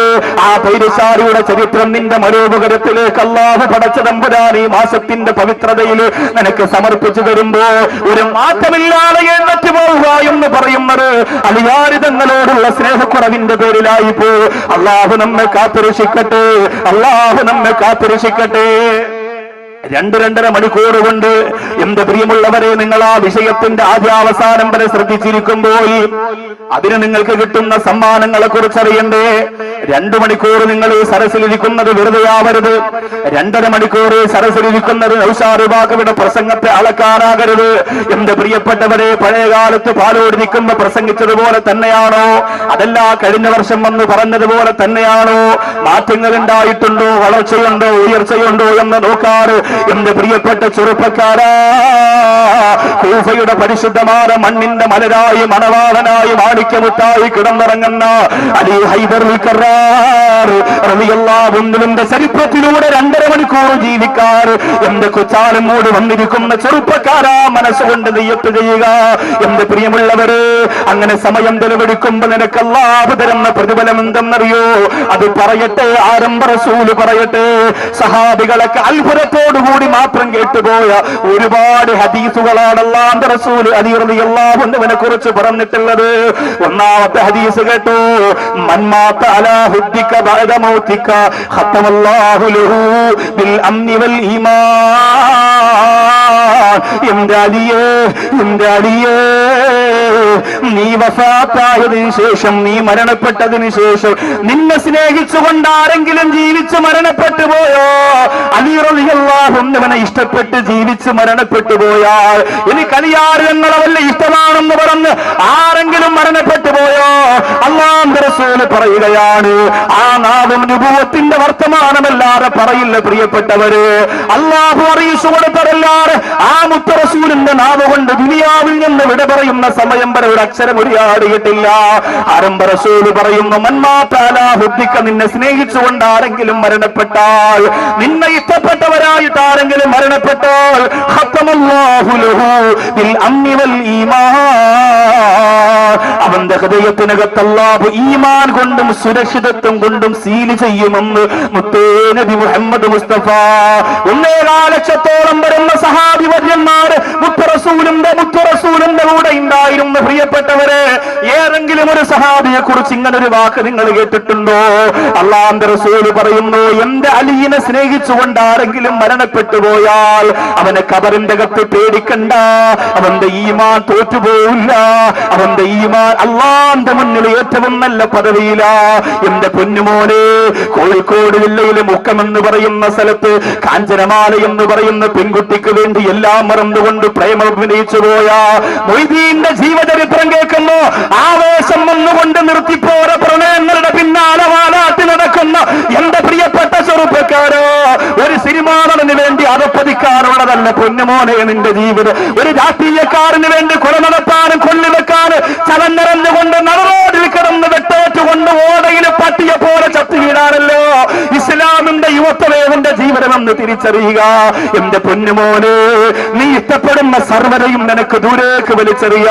ആ പൈരശാലിയുടെ ചരിത്രം നിന്റെ മനോമുഖരത്തിലേക്ക് അല്ലാഹു പടച്ച തമ്പുരാൻ ഈ മാസത്തിന്റെ പവിത്രതയിൽ നിനക്ക് സമർപ്പിച്ചു തരുമ്പോ ഒരു മാറ്റമില്ലാതെ എഴുന്നേറ്റ് പോവുക എന്ന് പറയുന്നത് അലിയാരിതങ്ങളോടുള്ള സ്നേഹക്കുറവിന്റെ പേരിലായിപ്പോ. അല്ലാഹു നമ്മെ കാത്തുരക്ഷിക്കട്ടെ, അല്ലാഹു നമ്മെ കാത്തുരക്ഷിക്കട്ടെ. 2-2.5 മണിക്കൂർ കൊണ്ട് എന്റെ പ്രിയമുള്ളവരെ, നിങ്ങൾ ആ വിഷയത്തിന്റെ ആദ്യാവസാനം വരെ ശ്രദ്ധിച്ചിരിക്കുമ്പോൾ അതിന് നിങ്ങൾക്ക് കിട്ടുന്ന സമ്മാനങ്ങളെ കുറിച്ച് അറിയണ്ടേ? 2 മണിക്കൂർ നിങ്ങൾ ഈ സരസിലിരിക്കുന്നത് വെറുതെ ആവരുത്. 2.5 മണിക്കൂർ സരസിലിരിക്കുന്നത് നൗഷാദ് ബാഖവിയുടെ പ്രസംഗത്തെ അളക്കാനാകരുത്. എന്റെ പ്രിയപ്പെട്ടവരെ, പഴയകാലത്ത് പാലോട് നിൽക്കുമ്പോ പ്രസംഗിച്ചതുപോലെ തന്നെയാണോ? അതല്ല കഴിഞ്ഞ വർഷം വന്ന് പറഞ്ഞതുപോലെ തന്നെയാണോ? മാറ്റങ്ങൾ ഉണ്ടായിട്ടുണ്ടോ? വളർച്ചയുണ്ടോ? ഉയർച്ചയുണ്ടോ എന്ന് നോക്കാറ് എന്റെ പ്രിയപ്പെട്ട ചെറുപ്പക്കാരാ, കൂഫയുടെ പരിശുദ്ധമായ മണ്ണിന്റെ മലരായി മണവാളനായി മാണിക്യമുത്തായി കിടന്നിറങ്ങുന്ന അലി ഹൈദർ കറാർ റളിയല്ലാഹു അൻഹുവിന്റെ ചരിത്രത്തിലൂടെ 2.5 മണിക്കൂർ ജീവിക്കാൻ എന്റെ കൊച്ചാലമോട് വന്നിരിക്കുന്ന ചെറുപ്പക്കാരാ, മനസ്സുകൊണ്ട് നിയ്യത്ത് ചെയ്യുക. എന്റെ പ്രിയമുള്ളവര്, അങ്ങനെ സമയം ചെലവഴിക്കുമ്പോ നിനക്ക് അല്ലാഹു തരുന്ന പ്രതിഫലം എന്തെന്നറിയോ? അത് പറയട്ടെ, ആരംഭ റസൂല് പറയട്ടെ. സഹാബികളൊക്കെ അത്ഭുതത്തോടുകൂടി മാത്രം കേട്ടുപോയ ഒരുപാട് ഹദീസുകളാണ് അല്ലാഹുവിന്റെ റസൂൽ അലി റളിയല്ലാഹു അൻഹുവിനെ കുറിച്ച് പറഞ്ഞിട്ടുള്ളത്. ഒന്നാമത്തെ ഹദീസ് കേട്ടോ, മൻ മാത അലാ ഹുദ്ദിക ബഅദ മൗതിക ഖത്തമല്ലാഹു ലഹു ബിൽ അംനി വൽ ഈമാൻ. എന്റെ അലിയേ, നീ വഫാത്തായതിനു ശേഷം, നീ മരണപ്പെട്ടതിനു ശേഷം നിന്നെ സ്നേഹിച്ചുകൊണ്ട് ആരെങ്കിലും ജീവിച്ച് മരണപ്പെട്ടു പോയോ? അലി റളിയല്ലാഹു അൻഹുവിനെ ഇഷ്ടപ്പെട്ട് ജീവിച്ച് മരണപ്പെട്ടു പോയാൽ, എനിക്ക് അലിയാർ ഞങ്ങളെ വല്ല ഇഷ്ടമാണെന്ന് പറഞ്ഞ് ആരെങ്കിലും മരണപ്പെട്ടു പോയോ? അല്ലാഹുവിന്റെ റസൂൽ പറയുകയാണ്, ആ നാവും നുബുവത്തിന്റെ വർത്തമാനമല്ലാതെ പറയില്ല പ്രിയപ്പെട്ടവര്. അല്ലാഹു അറിയിച്ചു കൊടുത്തതല്ലാതെ ആ മുത്ത റസൂലിന്റെ നാവ് കൊണ്ട് ദുനിയാവിൽ നിന്ന് വിട പറയുന്ന സമയം വരെ ഒരു അക്ഷരം ഉരിയാടിയിട്ടില്ല. ആരംഭ റസൂല് പറയുന്നു, മൻ മാത അലാ ഹുദ്ദിക, നിന്നെ സ്നേഹിച്ചുകൊണ്ട് ആരെങ്കിലും മരണപ്പെട്ടാൽ, നിന്നെ ഇഷ്ടപ്പെട്ടവരായിട്ട് ആരെങ്കിലും മരണപ്പെട്ടാൽ, ഖത്തമല്ലാഹു ലഹു ബിൽ അംനി വൽ ഈമാൻ, അവന്റെ ഹൃദയത്തിനകത്ത് അല്ലാഹു ഈമാൻ കൊണ്ടും സുരക്ഷിതത്വം കൊണ്ടും സീൽ ചെയ്യുമെന്ന് മുത്തേ നബി മുഹമ്മദ് മുസ്തഫ. 1.5 ലക്ഷത്തോളം വരുന്ന സഹാബി വര്യന്മാര് മുത്തറസൂലിന്റെ കൂടെ ഉണ്ടായിരുന്നു. പ്രിയപ്പെട്ടവരെ, ഏതെങ്കിലും ഒരു സഹാബിയെ കുറിച്ച് ഇങ്ങനെ ഒരു വാക്ക് നിങ്ങൾ കേട്ടിട്ടുണ്ടോ? അല്ലാഹുവിന്റെ റസൂല് പറയുന്നു, എന്റെ അലിയെ സ്നേഹിച്ചുകൊണ്ട് ആരെങ്കിലും മരണപ്പെട്ടു പോയാൽ അവനെ ഖബറിന്റെ അകത്ത് പേടിക്കണ്ട, അവന്റെ ഈമാൻ തോറ്റുപോയില്ല. അവന്റെ ഈമാൻ അല്ലാഹുവിന്റെ മുന്നിൽ ഏറ്റവും നല്ല പദവിയില. എന്റെ പൊന്നുമോനെ, കോഴിക്കോട് ജില്ലയിലെ മുക്കം എന്ന് പറയുന്ന സ്ഥലത്ത് കാഞ്ചനമാല എന്ന് പറയുന്ന പെൺകുട്ടിക്ക് വേണ്ടി എല്ലാ എല്ലാം മറന്നുകൊണ്ട് പ്രേമം അഭിനയിച്ചു പോയ മൊയ്തീന്റെ ജീവചരിത്രം കേൾക്കുന്നു. ആവേശം വന്നുകൊണ്ട് നിർത്തിപ്പോര പ്രണയങ്ങളുടെ പിന്നാലെ വാലാട്ടി നടക്കുന്ന എന്റെ പ്രിയപ്പെട്ട ചെറുപ്പക്കാരോ, ഒരു സിനിമാ നടന് വേണ്ടി അതപ്പതിക്കാനുള്ളതല്ല പൊന്നുമോനെ നിന്റെ ജീവിതം. ഒരു രാഷ്ട്രീയക്കാരന് വേണ്ടി കൊല നടത്താനും കൊല്ലിവെക്കാനും ചലഞ്ഞറിഞ്ഞുകൊണ്ട് നടറോഡിൽ കിടന്ന് വെട്ടേറ്റുകൊണ്ട് ഓടയിൽ പട്ടിയെ പോലെ ചത്തു വീടാനല്ലോ ഇസ്ലാമിന്റെ യുവത്വവേദന്റെ ജീവിതമെന്ന് തിരിച്ചറിയുക. എന്റെ പൊന്നുമോനെ, നീ ഇഷ്ടപ്പെടുന്ന സർവ്വതയും നിനക്ക് ദൂരേക്ക് വലിച്ചെറിയ.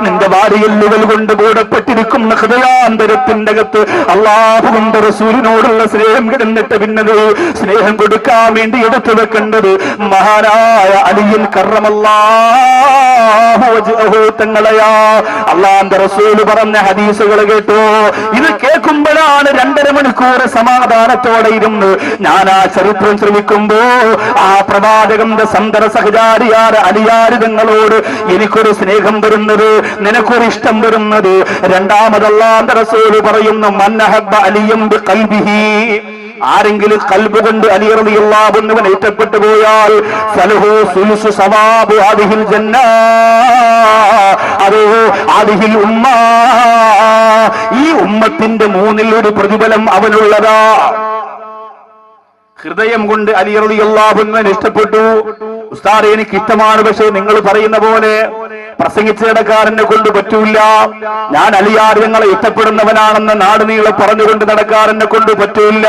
നിന്റെ വാരിയെല്ലുകൾ കൊണ്ട് മൂടപ്പെട്ടിരിക്കുന്ന ഹൃദയാന്തരത്തിന്റെ അകത്ത് അല്ലാഹുവിന്റെ റസൂലിനോടുള്ള സ്നേഹം കിടന്നിട്ട് പിന്നത് സ്നേഹം കൊടുക്കാൻ വേണ്ടി എടുത്തു വെക്കേണ്ടത് മഹാനായ അലിയിൽ കറമല്ലാഹു വജ്ഹഹു തങ്ങളെയാ. അല്ലാഹുവിന്റെ റസൂല് പറഞ്ഞ ഹദീസുകൾ കേട്ടോ. ഇത് കേൾക്കുമ്പോഴാണ് 2.5 മണിക്കൂർ സമാധാനത്തോടെ ഇരുന്ന് ഞാൻ ആ ചരിത്രം ശ്രമിക്കുമ്പോ ആ പ്രവാചകന്റെ സന്തര സഹചാരിയായ അലിയാരിതങ്ങളോട് എനിക്കൊരു സ്നേഹം വരുന്നത്, നിനക്കൊരു ഇഷ്ടം വരുന്നത്. രണ്ടാമത് അല്ലാഹുവിന്റെ റസൂല് പറയുന്നു, മൻ അഹബ്ബ അലിയം ബിഖൽബിഹി, ആരെങ്കിലും ഖൽബ് കൊണ്ട് അലി റളിയല്ലാഹു അൻഹുവിനെ ഇഷ്ടപ്പെട്ടു പോയാൽ ഫലഹു സുലുസു സവാബു ഹാദിഹിൽ ജന്ന, അതോ ഹാദിഹിൽ ഉമ്മ, ഈ ഉമ്മത്തിന്റെ 1/3 പ്രതിഫലം അവനുള്ളതാ. ഹൃദയം കൊണ്ട് അലി റളിയല്ലാഹു അൻഹുവിനെ ഇഷ്ടപ്പെട്ടു. ഉസ്താദ് എനിക്ക് ഇഷ്ടമാണ്, പക്ഷേ നിങ്ങൾ പറയുന്ന പോലെ പ്രസംഗിച്ച് നടക്കാരനെ കൊണ്ട് പറ്റൂല. ഞാൻ അലിയാർ ഞങ്ങളെ ഇഷ്ടപ്പെടുന്നവനാണെന്ന് നാടുനീളെ പറഞ്ഞുകൊണ്ട് നടക്കാരനെ കൊണ്ട് പറ്റൂല.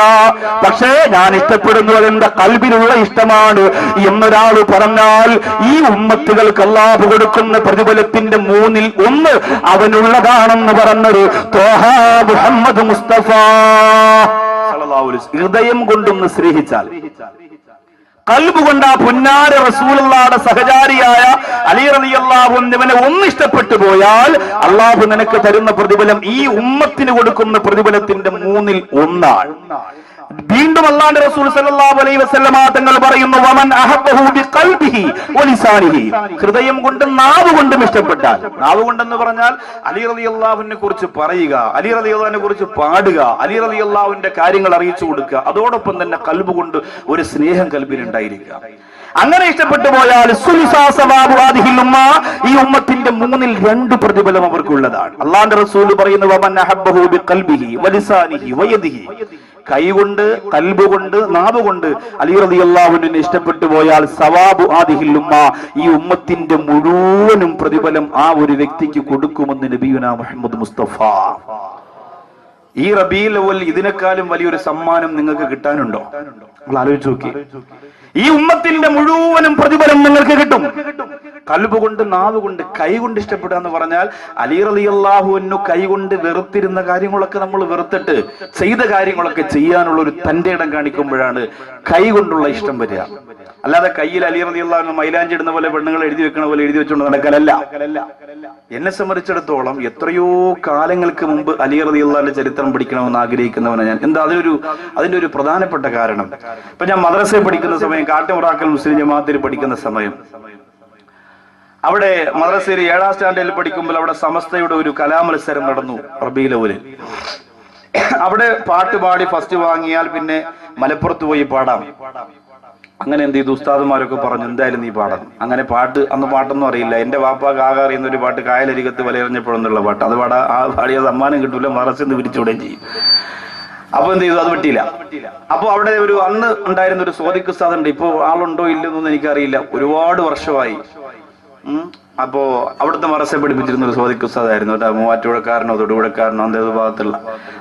പക്ഷേ ഞാൻ ഇഷ്ടപ്പെടുന്നത് എന്റെ കൽബിലുള്ള ഇഷ്ടമാണ് എന്നൊരാൾ പറഞ്ഞാൽ ഈ ഉമ്മത്തുകൾക്ക് അല്ലാഹു കൊടുക്കുന്ന പ്രതിഫലത്തിന്റെ 1/3 അവനുള്ളതാണെന്ന് പറഞ്ഞത് ത്വാഹ മുഹമ്മദ് മുസ്തഫ സല്ലല്ലാഹു അലൈഹി വസല്ലം. ഹൃദയം കൊണ്ടൊന്ന് സ്നേഹിച്ചാൽ, കൽബ് കൊണ്ട് ആ പുന്നാര റസൂലുള്ളാഹിയുടെ സഹചാരിയായ അലി റളിയല്ലാഹു അൻഹുവിനെ ഒന്ന് ഇഷ്ടപ്പെട്ടു പോയാൽ അല്ലാഹു നിനക്ക് തരുന്ന പ്രതിഫലം ഈ ഉമ്മത്തിന് കൊടുക്കുന്ന പ്രതിഫലത്തിന്റെ 1/3. വീണ്ടും അല്ലാഹുവിന്റെ റസൂൽ സല്ലല്ലാഹു അലൈഹി വസല്ലമ തങ്ങൾ പറയുന്നു, വമൻ അഹബ്ബഹു ബിഖൽബിഹി വലിസാനിഹി, ഹൃദയം കൊണ്ട് നാവ് കൊണ്ടും ഇഷ്ടപ്പെട്ടാൽ. നാവ് കൊണ്ടെന്ന് പറഞ്ഞാൽ അലി റളിയല്ലാഹുവിനെ കുറിച്ച് പറയുക, അലി റളിയല്ലാഹുവിനെ കുറിച്ച് പാടുക, അലി റളിയല്ലാഹുവിന്റെ കാര്യങ്ങൾ അറിയിച്ചു കൊടുക്കുക. അതോടൊപ്പം തന്നെ കൽബ് കൊണ്ട് ഒരു സ്നേഹം കൽബിലുണ്ടായിരിക്കുക. അങ്ങനെ ഇഷ്ടപ്പെട്ടു പോയാൽ ഈ ഉമ്മത്തിന്റെ 1/2 പ്രതിഫലം അവർക്കുള്ളതാണ്. അല്ലാഹുവിന്റെ റസൂൽ പറയുന്നു, വമൻ അഹബ്ബഹു ബിഖൽബിഹി വലിസാനിഹി വയദിഹി, കൈകൊണ്ട് കൽബ് കൊണ്ട് നാവ് കൊണ്ട് അലി റളിയല്ലാഹു അൻഹുവിനെ ഇഷ്ടപ്പെട്ടു പോയാൽ സവാബു ആദിഹിൽ ഉമ്മ, ഈ ഉമ്മത്തിന്റെ മുഴുവനും പ്രതിഫലം ആ ഒരു വ്യക്തിക്ക് കൊടുക്കുമെന്ന് നബിയുനാ മുഹമ്മദ് മുസ്തഫ. ഈ റബീഉൽ അവ്വൽ ഇതിനേക്കാളും വലിയൊരു സമ്മാനം നിങ്ങൾക്ക് കിട്ടാനുണ്ടോ? നിങ്ങൾ ആലോചിച്ച് നോക്കി. ഈ ഉമ്മത്തിന്റെ മുഴുവനും പ്രതിഫലം നിങ്ങൾക്ക് കിട്ടും. കൽബ് കൊണ്ട് നാവ് കൊണ്ട് കൈ കൊണ്ട് ഇഷ്ടപ്പെടുക എന്ന് പറഞ്ഞാൽ അലി റളിയല്ലാഹു അൻഹു കൈ കൊണ്ട് വെറുത്തിരുന്ന കാര്യങ്ങളൊക്കെ നമ്മൾ വെറുത്തിട്ട് ചെയ്ത കാര്യങ്ങളൊക്കെ ചെയ്യാനുള്ള ഒരു തന്റെ ഇടം കാണിക്കുമ്പോഴാണ് കൈ കൊണ്ടുള്ള ഇഷ്ടം വരിക. അല്ലാതെ കയ്യിൽ അലി റളിയല്ലാഹു അൻഹു മൈലാഞ്ചി ഇടുന്ന പോലെ പെണ്ണുങ്ങൾ എഴുതി വെക്കണ പോലെ എഴുതി വെച്ചുകൊണ്ട് നടക്കലല്ല. എന്നെ സംബന്ധിച്ചിടത്തോളം എത്രയോ കാലങ്ങൾക്ക് മുമ്പ് അലി റളിയല്ലാഹുവിന്റെ ചരിത്രം പഠിക്കണമെന്ന് ആഗ്രഹിക്കുന്നവനാണ് ഞാൻ. എന്താ അതിന്റെ ഒരു പ്രധാനപ്പെട്ട കാരണം, ഇപ്പൊ ഞാൻ മദ്രസയിൽ പഠിക്കുന്ന സമയം, കാട്ടുമുറാക്കൽ മുസ്ലിം ജമാഅത്തിൽ പഠിക്കുന്ന സമയം, അവിടെ മദ്രസയിൽ 7ാം സ്റ്റാൻഡേർഡിൽ പഠിക്കുമ്പോൾ അവിടെ സമസ്തയുടെ ഒരു കലാമത്സരം നടന്നു റബീഉൽ അവ്വലിൽ. അവിടെ പാട്ട് പാടി ഫസ്റ്റ് വാങ്ങിയാൽ പിന്നെ മലപ്പുറത്ത് പോയി പാടാം. അങ്ങനെ എന്ത് ചെയ്തു, ഉസ്താദുമാരൊക്കെ പറഞ്ഞു എന്തായാലും നീ പാടണം. അങ്ങനെ പാട്ട്, അന്ന് പാട്ടൊന്നും അറിയില്ല. എന്റെ വാപ്പാക്ക് ആകെ അറിയുന്ന ഒരു പാട്ട് കായലരികത്ത് വലയെറിഞ്ഞപ്പോഴെന്നുള്ള പാട്ട്. അത് പാടിയ സമ്മാനം കിട്ടൂല, മറച്ചെന്ന് പിരിച്ചുവിടുകയും ചെയ്യും. അപ്പൊ എന്ത് ചെയ്തു, അത് പറ്റിയില്ല. അപ്പൊ അവിടെ ഒരു അന്ന് ഉണ്ടായിരുന്ന ഒരു സ്വാദിഖ് ഉസ്താദ് ഉണ്ട്. ഇപ്പൊ ആളുണ്ടോ ഇല്ലെന്നൊന്നും എനിക്കറിയില്ല, ഒരുപാട് വർഷമായി. അപ്പോ അവിടുത്തെ മറസെ പഠിപ്പിച്ചിരുന്ന ഒരു സ്വാദിഖ് ഉസ്താദായിരുന്നു. മൂവാറ്റുപുഴക്കാരനോ തൊടുപുഴക്കാരനോ അന്തേത് ഭാഗത്തുള്ള.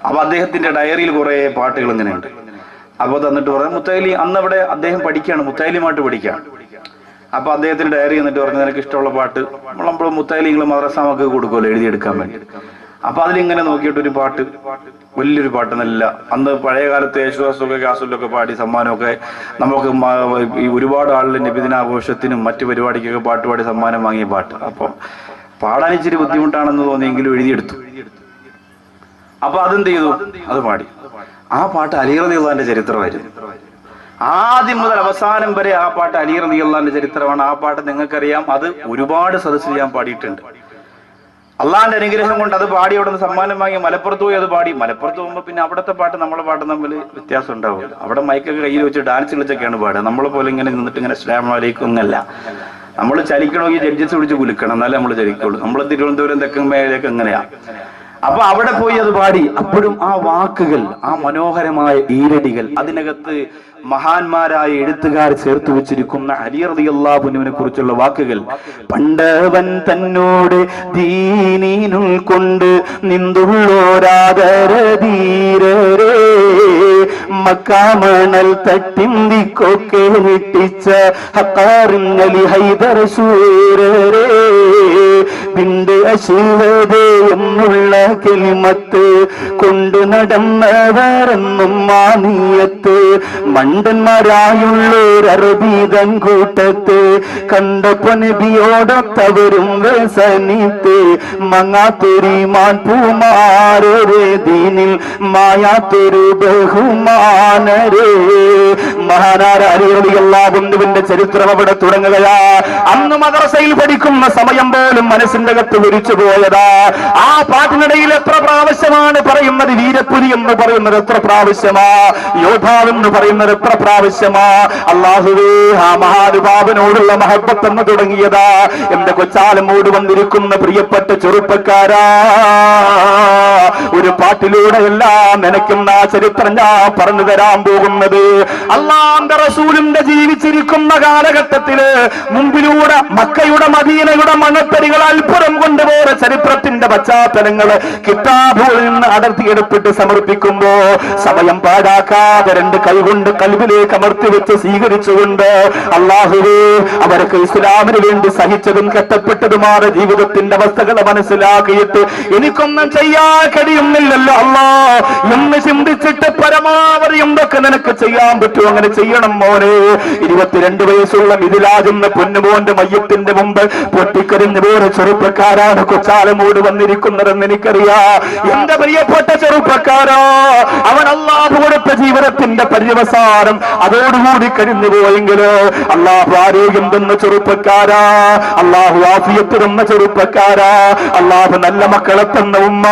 അപ്പൊ അദ്ദേഹത്തിന്റെ ഡയറിയിൽ കുറെ പാട്ടുകൾ ഇങ്ങനെയുണ്ട്. അപ്പൊ തന്നിട്ട് പറഞ്ഞു, മുത്തൈലി അന്ന് അവിടെ അദ്ദേഹം പഠിക്കുകയാണ്, മുത്തൈലിയുമായിട്ട് പഠിക്കുകയാണ്. അപ്പൊ അദ്ദേഹത്തിന്റെ ഡയറി എന്നിട്ട് പറഞ്ഞു, നിനക്ക് ഇഷ്ടമുള്ള പാട്ട് നമ്മൾ മുത്തൈലി നിങ്ങൾ മദ്രസ നമുക്ക് കൊടുക്കുമല്ലോ എഴുതിയെടുക്കാൻ വേണ്ടി. അപ്പൊ അതിലിങ്ങനെ നോക്കിയിട്ട് ഒരു പാട്ട്, വലിയൊരു പാട്ട്, നല്ല അന്ന് പഴയ കാലത്ത് യേശുദാസൊക്കെ കാസുലൊക്കെ പാടി സമ്മാനമൊക്കെ നമുക്ക് ഈ ഒരുപാട് ആളുടെ നബിദിനാഘോഷത്തിനും മറ്റു പരിപാടിക്കൊക്കെ പാട്ട് പാടി സമ്മാനം വാങ്ങിയ പാട്ട്. അപ്പൊ പാടാൻ ഇച്ചിരി ബുദ്ധിമുട്ടാണെന്ന് തോന്നിയെങ്കിലും എഴുതിയെടുത്തു. അപ്പൊ അതെന്ത് ചെയ്തു, അത് പാടി. ആ പാട്ട് അലി റളിയല്ലാഹുവിന്റെ ചരിത്രമായിരുന്നു. ആദ്യം മുതൽ അവസാനം വരെ ആ പാട്ട് അലി റളിയല്ലാഹുവിന്റെ ചരിത്രമാണ്. ആ പാട്ട് നിങ്ങൾക്കറിയാം, അത് ഒരുപാട് സദസ്സിൽ ഞാൻ പാടിയിട്ടുണ്ട്. അള്ളാന്റെ അനുഗ്രഹം കൊണ്ട് അത് പാടി അവിടെ നിന്ന് സമ്മാനം വാങ്ങി മലപ്പുറത്ത് പോയി അത് പാടി. മലപ്പുറത്ത് പോകുമ്പോൾ പിന്നെ അവിടുത്തെ പാട്ട് നമ്മളെ പാട്ട് തമ്മിൽ വ്യത്യാസം ഉണ്ടാവും. അവിടെ മൈക്കൊക്കെ കയ്യിൽ വെച്ച് ഡാൻസ് കളിച്ചൊക്കെയാണ് പാടുക. നമ്മളെ പോലെ ഇങ്ങനെ നിന്നിട്ട് ഇങ്ങനെ അസ്സലാമു അലൈക്കും എന്നല്ല. നമ്മൾ ചലിക്കണമെങ്കിൽ ജഡ്ജസ് പിടിച്ച് കുലുക്കണം, എന്നാലേ നമ്മൾ ചലിക്കുള്ളൂ. നമ്മൾ തിരുവനന്തപുരം തെക്കൻ മേഖലയൊക്കെ എങ്ങനെയാ. അപ്പൊ അവിടെ പോയി അത് പാടി. അപ്പോഴും ആ വാക്കുകൾ, ആ മനോഹരമായ ഈരടികൾ, അതിനകത്ത് മഹാന്മാരായ എഴുത്തുകാർ ചേർത്ത് വെച്ചിരിക്കുന്ന അലി റളിയല്ലാഹു അൻഹുവിനെ കുറിച്ചുള്ള വാക്കുകൾ. പണ്ടവൻ തന്നോട് ദീനീനുൾ കൊണ്ട് നിന്തുള്ളോരാദരധീരരേ മക്കാമണൽ തട്ടിന്തിക്കൊക്കെ വിട്ടിച്ച ഹക്കാറിങ്ങലി ഹൈദർ ശൂരരേ പിണ്ട് അശിവതേ എന്നുള്ള കെലിമത്ത് കൊണ്ട് നടന്നവരെന്നും മാനിയത്ത് മണ്ടന്മാരായുള്ളൊരറബീതൻ കൂട്ടത്ത് കണ്ടപ്പോ നബിയോടൊത്തവരും വ്യസനിത്ത് മങ്ങാത്തൊരു മാൻ പൂമാരേ ദീനിൽ മായാത്തൊരു ബഹുമാനരേ. മഹാനായ അലി റളിയല്ലാഹു അൻഹുവിന്റെ ചരിത്രം അവിടെ തുടങ്ങുകയാ. അന്ന് മദ്രസയിൽ പഠിക്കുന്ന സമയം പോലും മനസ്സിന്റെ അകത്ത് വിരിച്ചു പോയതാ. ആ പാട്ടിനിടയിൽ എത്ര പ്രാവശ്യമാണ് പറയുന്നത് വീരപ്പുലി എന്ന് പറയുന്നത്, എത്ര പ്രാവശ്യമാ യോദ്ധാവെന്ന് പറയുന്നത്, എത്ര പ്രാവശ്യമാ. അല്ലാഹുവേ, ആ മഹാനുഭാവനോടുള്ള മഹബത്ത് എന്ന് തുടങ്ങിയതാ. എന്റെ കൊച്ചാലമോട് വന്നിരിക്കുന്ന പ്രിയപ്പെട്ട ചെറുപ്പക്കാരാ, ഒരു പാട്ടിലൂടെ എല്ലാം നിനക്കുന്ന ആ ചരിത്രം ഞാൻ പറഞ്ഞു തരാൻ പോകുന്നത്. അല്ലാഹുവിന്റെ റസൂലിന്റെ ജീവിച്ചിരിക്കുന്ന കാലഘട്ടത്തില് മുമ്പിലൂടെ മക്കയുടെ മദീനയുടെ മണത്തരികൾ അത്ഭുതം കൊണ്ടുപോയ ചരിത്രത്തിന്റെ പശ്ചാത്തലങ്ങള് കിതാബുകളിൽ നിന്ന് അടർത്തിയെടുത്തിട്ട് സമർപ്പിക്കുമ്പോ സമയം പാഴാക്കാതെ രണ്ട് കൈകൊണ്ട് കൽബിലേക്ക് അമർത്തി വെച്ച് സ്വീകരിച്ചുകൊണ്ട് അല്ലാഹുവേ, അവർക്ക് ഇസ്ലാമിന് വേണ്ടി സഹിച്ചതും കഷ്ടപ്പെട്ടതുമായ ജീവിതത്തിന്റെ അവസ്ഥകളെ മനസ്സിലാക്കിയിട്ട് എനിക്കൊന്നും ചെയ്യാൻ കഴിയുന്നില്ലല്ലോ അല്ലാ എന്ന് ചിന്തിച്ചിട്ട് പരമാവധി എന്തൊക്കെ നിനക്ക് ചെയ്യാൻ പറ്റും അങ്ങനെ ചെയ്യണം മോനെ. 22 വയസ്സുള്ള മിഥിലാജ് എന്ന പൊന്നുമോന്റെ മയ്യത്തിന്റെ മുമ്പ് പൊട്ടിക്കരിഞ്ഞ പോലെ ചെറുപ്പക്കാരാണ് കൊച്ചാലമോട് വന്നിരിക്കുന്നതെന്ന് എനിക്കറിയാ. എന്റെ പ്രിയപ്പെട്ട ചെറുപ്പക്കാരാ, അവൻ അല്ലാഹു കൊടുത്ത ജീവിതത്തിന്റെ പര്യവസാനം അതോടുകൂടി കഴിഞ്ഞു പോയെങ്കില് അല്ലാഹു ആരോഗ്യം തന്ന ചെറുപ്പക്കാരാ, അല്ലാഹു ആഫിയത്ത് തന്ന ചെറുപ്പക്കാരാ, അല്ലാഹു നല്ല മക്കളെ തന്ന ഉമ്മ.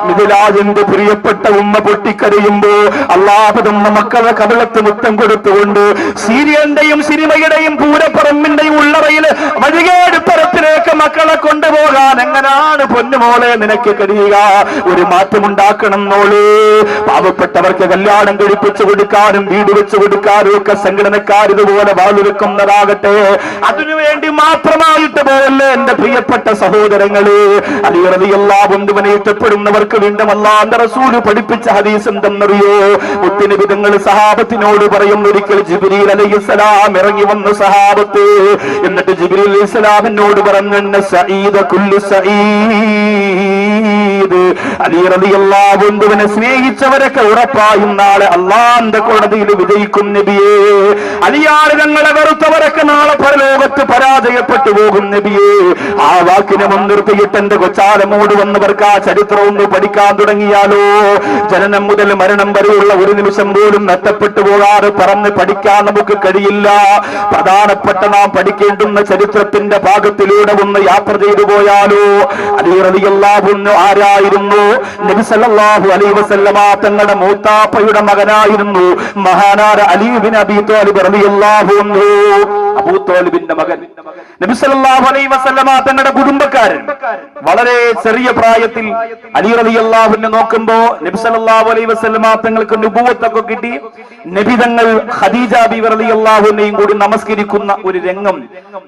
മിഥിലാജിന്റെ പ്രിയപ്പെട്ട ഉമ്മ പൊട്ടിക്കരയുമ്പോ അല്ലാഹു തന്ന മക്കളെ കവിളത്ത് മുത്തം കൊടുത്തുകൊണ്ട് സീരിയലിന്റെയും സിനിമയുടെയും പൂരപ്പറമ്പിന്റെയും ഉള്ളറയിൽ വഴികേട് തരത്തിലേക്ക് മക്കളെ കൊണ്ടുപോകാൻ എങ്ങനാണ് പൊന്നുമോളെ നിനക്ക് കഴിയുക? ഒരു മാറ്റമുണ്ടാക്കണം നോളേ. പാവപ്പെട്ടവർക്ക് കല്യാണം കഴിപ്പിച്ചു കൊടുക്കാനും വീട് വെച്ചു കൊടുക്കാനും ഒക്കെ സംഘടനക്കാർ ഇതുപോലെ വാളുവെക്കുന്നതാകട്ടെ. അതിനുവേണ്ടി മാത്രമായിട്ട് പോയല്ലേ എന്റെ പ്രിയപ്പെട്ട സഹോദരങ്ങള്. അലി റളിയല്ലാഹു അൻഹുവിനെ ഇഷ്ടപ്പെടുന്നവർക്ക് വീണ്ടും അല്ലാഹുവിന്റെ റസൂൽ പഠിപ്പിച്ച ഹദീസ് എന്തെന്നറിയോ? മുത്തുനബി തങ്ങൾ സഹാബത്തിനോട് പറയും, ഒരിക്കൽ ജിബ്രീൽ അലൈഹിസ്സലാം ഇറങ്ങി വന്നു സഹാബത്ത്. എന്നിട്ട് ജിബ്രീൽ അലൈഹിസ്സലാമിനോട് പറഞ്ഞു, സഈദ കുല്ലു സഈദ്, അലി റളിയല്ലാഹു അൻഹുവിനെ സ്നേഹിച്ചവരൊക്കെ ഉറപ്പായും നാളെ അല്ലാഹുവിന്റെ കോടതിയിൽ വിജയിക്കും നബിയേ. അലിയാർ തങ്ങളെ വെറുത്തവരൊക്കെ നാളെ പരലോകത്ത് പരാജയപ്പെട്ടു പോകും നബിയേ. ആ വാക്കിനെ മുൻനിർത്തിയിട്ട് എന്റെ കൊച്ചാലമോട് വന്നവർക്ക് ആ ചരിത്രം ഒന്ന് പഠിക്കാൻ തുടങ്ങിയാലോ? ജനനം മുതൽ മരണം വരെയുള്ള ഒരു നിമിഷം പോലും നഷ്ടപ്പെട്ടു പോകാതെ പറഞ്ഞ് പഠിക്കാൻ നമുക്ക് കഴിയില്ല. പ്രധാനപ്പെട്ട നാം പഠിക്കേണ്ടുന്ന ചരിത്രത്തിന്റെ ഭാഗത്തിലൂടെ ഒന്ന് യാത്ര ചെയ്തു പോയാലോ? അലി റളിയല്ലാഹു അൻഹു ആരായിരുന്നു? നബി സല്ലല്ലാഹു അലൈഹി വസല്ലമ തങ്ങളുടെ മൂത്താപ്പയുടെ മകനായിരുന്നു മഹാനായ അലി ഇബ്നു അബീ ത്വാലിബ് റളിയല്ലാഹു അൻഹു. അബൂ ത്വാലിബിന്റെ മകൻ. നബി സല്ലല്ലാഹു അലൈഹി വസല്ലമ തങ്ങളുടെ കുടുംബക്കാരൻ. വളരെ ചെറിയ പ്രായത്തിൽ അലി റളിയല്ലാഹു അൻഹു നോക്കുമ്പോ നബി സല്ലല്ലാഹു അലൈഹി വസല്ലമ തങ്ങൾക്ക് നുബുവത്തൊക്കെ കിട്ടി. നബി തങ്ങൾ ഖദീജ ബീവി റളിയല്ലാഹു അൻഹയും കൂടി നമസ്കരിക്കുന്ന ഒരു രംഗം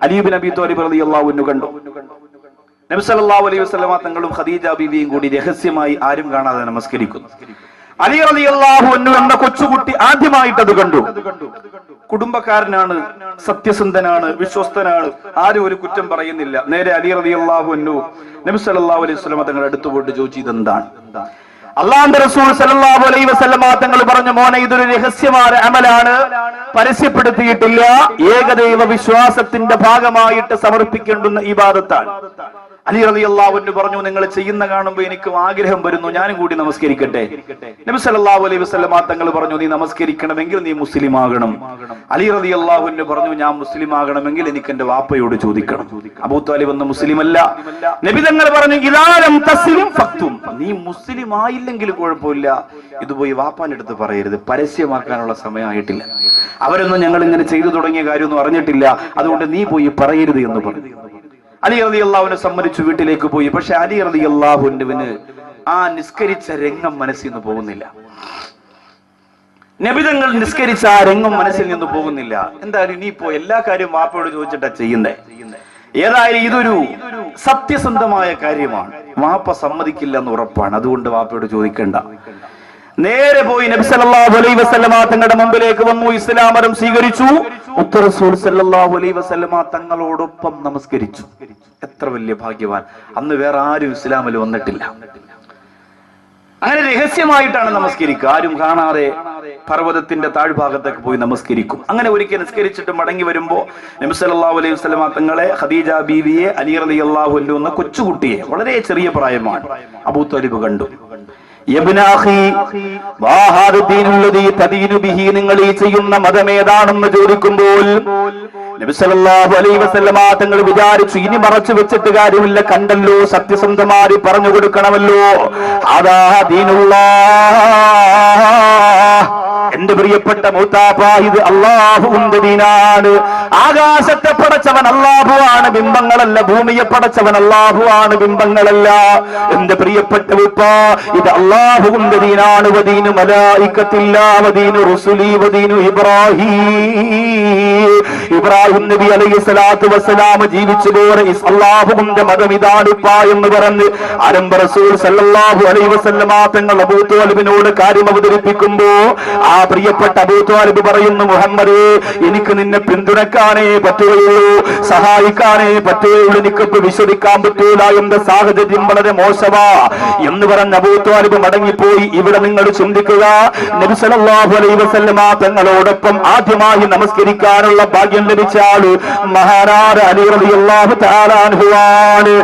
അലി ഇബ്നു അബീ ത്വാലിബ് റളിയല്ലാഹു അൻഹു കണ്ടു. നബി സല്ലല്ലാഹു അലൈഹി വസല്ലമ തങ്ങളും ഖദീജ ബീവിയും കൂടി രഹസ്യമായി ആരും കാണാതെ നമസ്കരിക്കുന്നു. അലി റളിയല്ലാഹു അൻഹു എന്ന കൊച്ചുകുട്ടി ആദ്യമായിട്ട് അത് കണ്ടു. കുടുംബക്കാരനാണ്, സത്യസന്ധനാണ്, വിശ്വസ്തനാണ്, ആരും ഒരു കുറ്റം പറയുന്നില്ല. നേരെ അലി റളിയല്ലാഹു അൻഹു നബി സല്ലല്ലാഹു അലൈഹി വസല്ലമ തങ്ങൾ അടുത്ത് പോയിട്ട് ചോദിച്ചു, ഇതെന്താണ്? അല്ലാഹുവിന്റെ റസൂൽ സല്ലല്ലാഹു അലൈഹി വസല്ലമ തങ്ങൾ പറഞ്ഞു, മോനെ, ഇതൊരു രഹസ്യമായ അമലാണ്, പരസ്യപ്പെടുത്തിയിട്ടില്ല, ഏകദൈവ വിശ്വാസത്തിന്റെ ഭാഗമായിട്ട് സമർപ്പിക്കേണ്ടുന്ന ഇബാദത്താണ്. അലി റളിയല്ലാഹു അൻഹു പറഞ്ഞു, നിങ്ങൾ ചെയ്യുന്ന കാണുമ്പോൾ എനിക്കും ആഗ്രഹം വരുന്നു, ഞാനും കൂടി നമസ്കരിക്കട്ടെ. നബി സല്ലല്ലാഹു അലൈഹി വസല്ലമ തങ്ങൾ പറഞ്ഞു, നീ നമസ്കരിക്കണമെങ്കിൽ നീ മുസ്ലിം ആകണം. അലി റളിയല്ലാഹു അൻഹു പറഞ്ഞു, ഞാൻ മുസ്ലിം ആകണമെങ്കിൽ എനിക്ക് എന്റെ വാപ്പയോട് ചോദിക്കണം. അബൂ ത്വാലിബ് എന്ന മുസ്ലിം അല്ല. നബി തങ്ങൾ പറഞ്ഞു, ഇദാ ലം തസ്ലിം ഫക്തും, നീ മുസ്ലിം ആയില്ലെങ്കിൽ കുഴപ്പമില്ല, ഇത് പോയി വാപ്പാന്റെ അടുത്ത് പറയരുത്, പരസ്യമാക്കാനുള്ള സമയമായിട്ടില്ല, അവരൊന്നും ഞങ്ങൾ ഇങ്ങനെ ചെയ്തു തുടങ്ങിയ കാര്യമൊന്നും അറിഞ്ഞിട്ടില്ല, അതുകൊണ്ട് നീ പോയി പറയരുത് എന്ന് പറഞ്ഞു. അലി റളിയല്ലാഹുവിനെ സമ്മതിച്ചു, വീട്ടിലേക്ക് പോയി. പക്ഷെ അലി റളിയല്ലാഹുവിന് ആ നിസ്കരിച്ച രംഗം മനസ്സിൽ നിന്ന് പോകുന്നില്ല. നബിതങ്ങൾ നിസ്കരിച്ച ആ രംഗം മനസ്സിൽ നിന്ന് പോകുന്നില്ല. എന്തായാലും ഇനിയിപ്പോ എല്ലാ കാര്യവും വാപ്പയോട് ചോദിച്ചിട്ടാ ചെയ്യുന്നേ. ഏതായാലും ഇതൊരു സത്യസന്ധമായ കാര്യമാണ്, വാപ്പ സമ്മതിക്കില്ല എന്ന് ഉറപ്പാണ്, അതുകൊണ്ട് വാപ്പയോട് ചോദിക്കണ്ട. നേരെ പോയി നബി സല്ലല്ലാഹു അലൈഹി വസല്ലമ തങ്ങളുടെ മുമ്പിലേക്ക് വന്നു, ഇസ്ലാം മതം സ്വീകരിച്ചു. റസൂൽ സല്ലല്ലാഹു അലൈഹി വസല്ലമ തങ്ങളോടൊപ്പം നമസ്കരിച്ചു. എത്ര വലിയ ഭാഗ്യവാൻ! അന്ന് വേറെ ആരും ഇസ്ലാമിൽ വന്നിട്ടില്ല. അങ്ങനെ രഹസ്യമായിട്ടാണ് നമസ്കരിക്കുക, ആരും കാണാതെ പർവ്വതത്തിന്റെ താഴ്ഭാഗത്തേക്ക് പോയി നമസ്കരിക്കും. അങ്ങനെ ഒരിക്കൽ നിസ്കരിച്ചിട്ട് മടങ്ങി വരുമ്പോ നബി സല്ലല്ലാഹു അലൈഹി വസല്ലമ തങ്ങളെ, ഖദീജ ബീവിയെ, അലി റളിയല്ലാഹു അൻഹു എന്ന കൊച്ചുകുട്ടിയെ, വളരെ ചെറിയ പ്രായമാണ്, അബൂ ത്വാലിബ് കണ്ടു. നിങ്ങൾ ഈ ചെയ്യുന്ന മതമേതാണെന്ന് ചോദിക്കുമ്പോൾ നബി സല്ലല്ലാഹു അലൈഹി വസല്ലമ തങ്ങൾ വിചാരിച്ചു, ഇനി മറച്ചു വെച്ചിട്ട് കാര്യമില്ല, കണ്ടല്ലോ, സത്യസന്ധമായി പറഞ്ഞു കൊടുക്കണമല്ലോ. അതാ ദീനുള്ളാഹ്, എന്റെ പ്രിയപ്പെട്ട മൂത്താപ്പ, ഇത് അല്ലാഹുവിന്റെ ദീനാണ്. ആകാശത്തെ പടച്ചവൻ അല്ലാഹു ആണ്, ബിംബങ്ങളല്ല. ഭൂമിയെ പടച്ചവൻ അല്ലാഹു ആണ്, ബിംബങ്ങളല്ല. എന്റെ പ്രിയപ്പെട്ട ഉപ്പ, ഇത് അല്ലാഹുവിന്റെ ദീനാണ്. വദീനു മലായികത്തില്ലാ വദീനു റസൂലി വദീനു ഇബ്രാഹിം നബി അലൈഹിസ്സലാത്തു വസ്സലാം ജീവിച്ചുപോയ അല്ലാഹുവിന്റെ മതം ഇതാണിപ്പ എന്ന് പറഞ്ഞ് ആരംഭ റസൂൽ സല്ലല്ലാഹു അലൈഹി വസല്ലമ തങ്ങൾ അബൂ ത്വാലിബിനോട് കാര്യം അവതരിപ്പിക്കുമ്പോ ആ പ്രിയപ്പെട്ട അബൂ ത്വാലിബ് പറയുന്നു, മുഹമ്മദേ, എനിക്ക് നിന്നെ പിന്തുണക്കാനേ പറ്റുകയുള്ളൂ, സഹായിക്കാനേ പറ്റുകയുള്ളൂ, എനിക്കിപ്പോ വിശ്വസിക്കാൻ പറ്റൂല, എന്റെ സാഹചര്യം വളരെ മോശമാ എന്ന് പറഞ്ഞ അബൂ ത്വാലിബ് മടങ്ങിപ്പോയി. ഇവിടെ നിങ്ങൾ ചിന്തിക്കുക, നബി സല്ലല്ലാഹു അലൈഹി വസല്ലമ തങ്ങളോടൊപ്പം ആദ്യമായി നമസ്കരിക്കാനുള്ള ഭാഗ്യം ലഭിച്ച ആള് മഹാനായ അലി റളിയല്ലാഹു തആല അൻഹു ആണ്.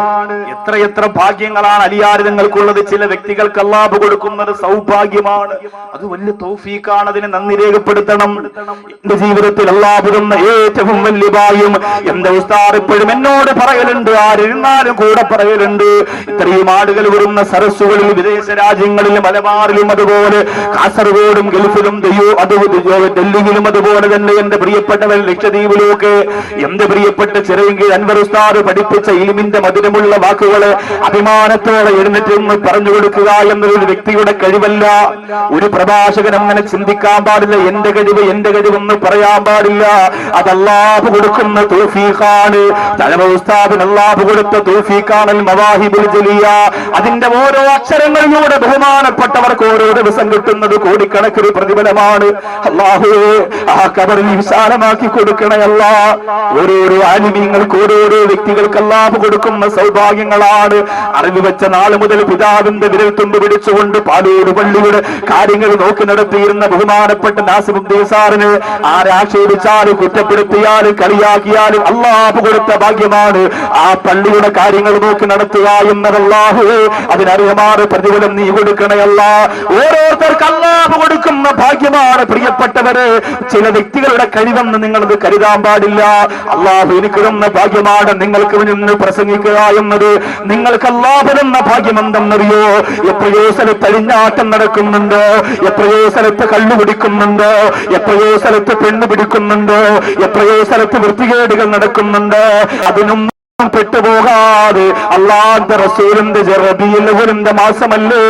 എത്ര ഭാഗ്യങ്ങളാണ് അലിയാർ നിങ്ങൾക്കുള്ളത്. ചില വ്യക്തികൾക്ക് അല്ലാഹു കൊടുക്കുന്നത് സൗഭാഗ്യമാണ്, അത് വലിയ തൗഫീഖാണ്, അതിനെ നന്ദി രേഖപ്പെടുത്തണം. എന്റെ ജീവിതത്തിൽ അല്ലാഹു തന്ന ഏറ്റവും വലിയ ഭാഗ്യം എന്റെ ഉസ്താദ് എപ്പോഴും എന്നോട് പറയലുണ്ട്, ആരെഴുന്നാലും കൂടെ പറയലുണ്ട്, ഇത്രയും ആളുകൾ വരുന്ന സരസ്സുകളിൽ, വിദേശ രാജ്യങ്ങളിലും മലബാറിലും അതുപോലെ കാസർഗോഡും ഗൾഫിലും ഡൽഹിയിലും അതുപോലെ തന്നെ എന്റെ പ്രിയപ്പെട്ടവൻ ലക്ഷദ്വീപിലുമൊക്കെ എന്റെ പ്രിയപ്പെട്ട ചെറിയ അൻവർ ഉസ്താദ് പഠിപ്പിച്ച ഇൽമിന്റെ മധുരമുള്ള വാക്കുകള് അഭിമാനത്തോടെ എഴുന്നേറ്റ് പറഞ്ഞു കൊടുക്കുക എന്നൊരു വ്യക്തിയുടെ കഴിവല്ല. ഒരു പ്രഭാഷകൻ അങ്ങനെ ചിന്തിക്കാൻ പാടില്ല, എന്റെ കഴിവെന്ന് പറയാൻ പാടില്ല. അത് അല്ലാഹു കൊടുക്കുന്ന തൗഫീഖാണ്. തലവ ഉസ്താദിന് അല്ലാഹു കൊടുത്ത തൗഫീഖാണ് മവാഹിബുൽ ജലിയ. അതിന്റെ ഓരോ അക്ഷരങ്ങളിലൂടെ ബഹുമാനപ്പെട്ടവർക്ക് ഓരോ ദിവസം കിട്ടുന്നത് കോടിക്കണക്കിന് പ്രതിഫലമാണ്. അല്ലാഹുവേ, ആ ഖബറിൽ വിശാലമാക്കി കൊടുക്കണേ അല്ലാ. ഓരോരോ ആലിമീങ്ങൾക്ക്, ഓരോരോ വ്യക്തികൾക്ക് അല്ലാഹു കൊടുക്കുന്ന സൗഭാഗ്യങ്ങളാണ്. അറിവ് വെച്ച നാൾ മുതൽ പിതാവിന്റെ വിരൽത്തുമ്പ് പിടിച്ചുകൊണ്ട് പാലൂർ പള്ളിയുടെ കാര്യങ്ങൾ നോക്കി നടത്തിയിരുന്ന ബഹുമാനപ്പെട്ട നാസിമുദ്ദീൻ സാറിന് ആരാക്ഷേപിച്ചാലും കുറ്റപ്പെടുത്തിയാലും കളിയാക്കിയാലും അല്ലാഹു കൊടുത്ത ഭാഗ്യമാണ് ആ പള്ളിയുടെ കാര്യങ്ങൾ നോക്കി നടത്തുക എന്നത്. അല്ലാഹു അതിനറിയമാറ് പ്രതിഫലം നീ കൊടുക്കണയല്ല. ഓരോരുത്തർക്ക് അല്ലാഹു കൊടുക്കുന്ന ഭാഗ്യമാണ്. പ്രിയപ്പെട്ടവര്, ചില വ്യക്തികളുടെ കഴിവെന്ന് നിങ്ങളത് കരുതാൻ പാടില്ല. അല്ലാഹു എനിക്ക് തന്ന ഭാഗ്യമാണ് നിങ്ങൾക്ക് നിന്ന് പ്രസംഗിക്കുക എന്നത്. നിങ്ങൾക്ക് അല്ലാഹു തന്ന ഭാഗ്യം എന്തെന്നറിയോ? എത്രയോ സ്ഥലത്ത് അഴിഞ്ഞാട്ടം നടക്കുന്നുണ്ട്, എത്രയോ സ്ഥലത്ത് കള്ളു പിടിക്കുന്നുണ്ട്, എത്രയോ സ്ഥലത്ത് പെണ്ണ് പിടിക്കുന്നുണ്ട്, എത്രയോ സ്ഥലത്ത് വൃത്തികേടുകൾ നടക്കുന്നുണ്ട്. അതിനും പെട്ടുപോകാതെ അല്ലാഹുവിന്റെ റസൂലിന്റെ റബീഉൽ അവ്വലിന്റെ മാസമല്ലേ,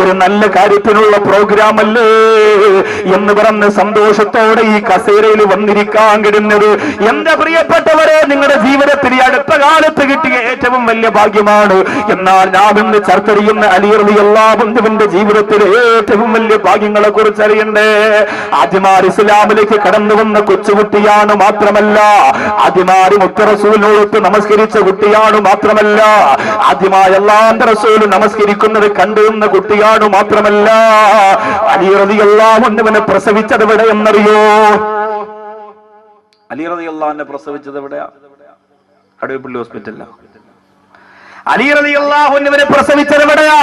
ഒരു നല്ല കാര്യത്തിനുള്ള പ്രോഗ്രാം അല്ലേ എന്ന് പറഞ്ഞ് സന്തോഷത്തോടെ ഈ കസേരയിൽ വന്നിരിക്കാൻ കിടുന്നത് എന്റെ പ്രിയപ്പെട്ടവരെ, നിങ്ങളുടെ ജീവിതത്തിൽ അടുത്ത കാലത്ത് കിട്ടിയ ഏറ്റവും വലിയ ഭാഗ്യമാണ്. എന്നാൽ ഞാൻ ഇന്ന് ചർച്ച ചെയ്യുന്ന അലി റളിയല്ലാഹു അൻഹുവിന്റെ ജീവിതത്തിലെ ഏറ്റവും വലിയ ഭാഗ്യങ്ങളെ കുറിച്ച് അറിയണ്ടേ. ആദ്യമായി ഇസ്ലാമിലേക്ക് കടന്നു വന്ന കൊച്ചുകുട്ടിയാണ്, മാത്രമല്ല ആദ്യമായി മുത്ത റസൂലിനോടൊത്ത് നമസ്കരിച്ച കുട്ടിയാണ്, മാത്രമല്ല ആദ്യമായി അല്ലാഹുവിന്റെ റസൂൽ നമസ്കരിക്കുന്നത് കണ്ടുവന്ന കുട്ടിയാണ്, മാത്രമല്ല അലി റളിയല്ലാഹു അൻഹുവിനെ പ്രസവിച്ചത് എവിടെ എന്നറിയോ? അലി റളിയല്ലാഹു അൻഹു പ്രസവിച്ചത് എവിടെയാ? കടുവപ്പള്ളി ഹോസ്പിറ്റലിലാണ്. അലി റളിയല്ലാഹു അൻഹുവിനെ പ്രസവിച്ചത് എവിടെയാ?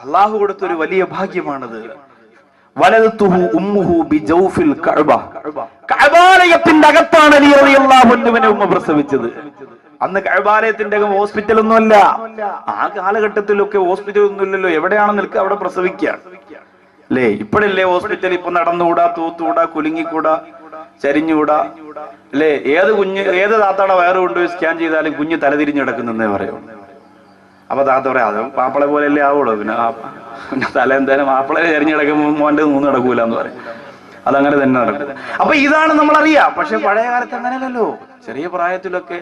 അള്ളാഹു കൊടുത്തൊരു വലിയ ഭാഗ്യമാണത്. വലദതുഹു ഉമ്മുഹു ബിജൗഫിൽ കഅബ. കഅബാലയത്തിന്റെ അകത്താണ് അലി റളിയല്ലാഹു അൻഹുവിനെ ഉമ്മ പ്രസവിച്ചത്. അന്ന് കഅബാലയത്തിന്റെ അകം ഹോസ്പിറ്റലൊന്നും അല്ല. ആ കാലഘട്ടത്തിലൊക്കെ ഹോസ്പിറ്റൽ ഒന്നും ഇല്ലല്ലോ. എവിടെയാണ് നിൽക്കുക അവിടെ പ്രസവിക്കുക അല്ലേ? ഇപ്പോഴല്ലേ ഹോസ്പിറ്റൽ. ഇപ്പൊ നടന്നുകൂടാ, തൂത്തുകൂടാ, കുലുങ്ങിക്കൂടാ, ചരിഞ്ഞുകൂടാ അല്ലേ? ഏത് താത്താടെ വയറ് കൊണ്ടുപോയി സ്കാൻ ചെയ്താലും കുഞ്ഞ് തലതിരിഞ്ഞ് കിടക്കുന്നേ പറയും. അപ്പൊ താത്ത പറയാം അത് മാപ്പിളെ പോലെയല്ലേ ആവുള്ളൂ. പിന്നെ തല എന്തായാലും മാപ്പിളെ ചരിഞ്ഞ് കിടക്കുമ്പോൾ മോന്റെ മൂന്ന് നടക്കൂല എന്ന് പറയും. അതങ്ങനെ തന്നെ നടക്കും. അപ്പൊ ഇതാണ് നമ്മൾ അറിയാം. പക്ഷെ പഴയ കാലത്ത് അങ്ങനെയല്ലല്ലോ. ചെറിയ പ്രായത്തിലൊക്കെ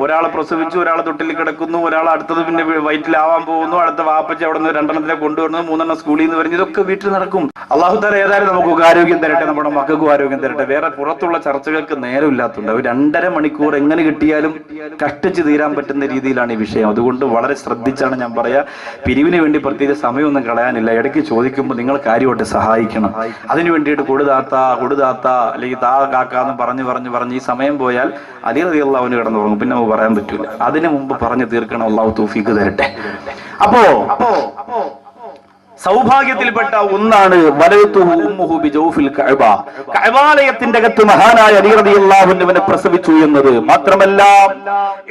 ഒരാളെ പ്രസവിച്ചു, ഒരാളെ തൊട്ടിൽ കിടക്കുന്നു, ഒരാൾ അടുത്തത് പിന്നെ വയറ്റിലാവാൻ പോകുന്നു, അടുത്ത വാപ്പച്ച അവിടെ നിന്ന് 2 കൊണ്ടുവരുന്നു, 3 സ്കൂളിൽ നിന്ന് വരുന്നു. ഇതൊക്കെ വീട്ടിൽ നടക്കും. അള്ളാഹു തആല ഏതായാലും നമുക്കൊക്കെ ആരോഗ്യം തരട്ടെ, നമ്മുടെ മക്കൾക്കും ആരോഗ്യം തരട്ടെ. വേറെ പുറത്തുള്ള ചർച്ചകൾക്ക് നേരമില്ലാത്തതുണ്ട്. ഒരു 2.5 മണിക്കൂർ എങ്ങനെ കിട്ടിയാലും കഷ്ടിച്ച് തീരാൻ പറ്റുന്ന രീതിയിലാണ് ഈ വിഷയം. അതുകൊണ്ട് വളരെ ശ്രദ്ധിച്ചാണ് ഞാൻ പറയാ. പിരിവിന് വേണ്ടി പ്രത്യേക സമയമൊന്നും കളയാനില്ല. ഇടയ്ക്ക് ചോദിക്കുമ്പോൾ നിങ്ങൾ കാര്യമായിട്ട് സഹായിക്കണം. അതിനു വേണ്ടിയിട്ട് കൊടുതാത്ത അല്ലെങ്കിൽ താ കാക്കാന്ന് പറഞ്ഞ് ഈ സമയം പോയാൽ അലി റളിയല്ലാഹു അൻഹു കിടന്നു പോകും. പിന്നെ നമുക്ക് പറയാൻ പറ്റൂല. അതിനു മുമ്പ് പറഞ്ഞു തീർക്കണം. അള്ളാഹു തൗഫീഖ് തരട്ടെ. അപ്പോ സൗഭാഗ്യത്തിൽപ്പെട്ട ഒന്നാണ് വലദതുഹു ഉമ്മുഹു ബിജൗഫിൽ കഅബ. കഅബാലയത്തിന്റെ അകത്ത് മഹാനായ അലി റളിയല്ലാഹു അൻഹുവിനെ പ്രസവിച്ചു എന്നത് മാത്രമല്ല,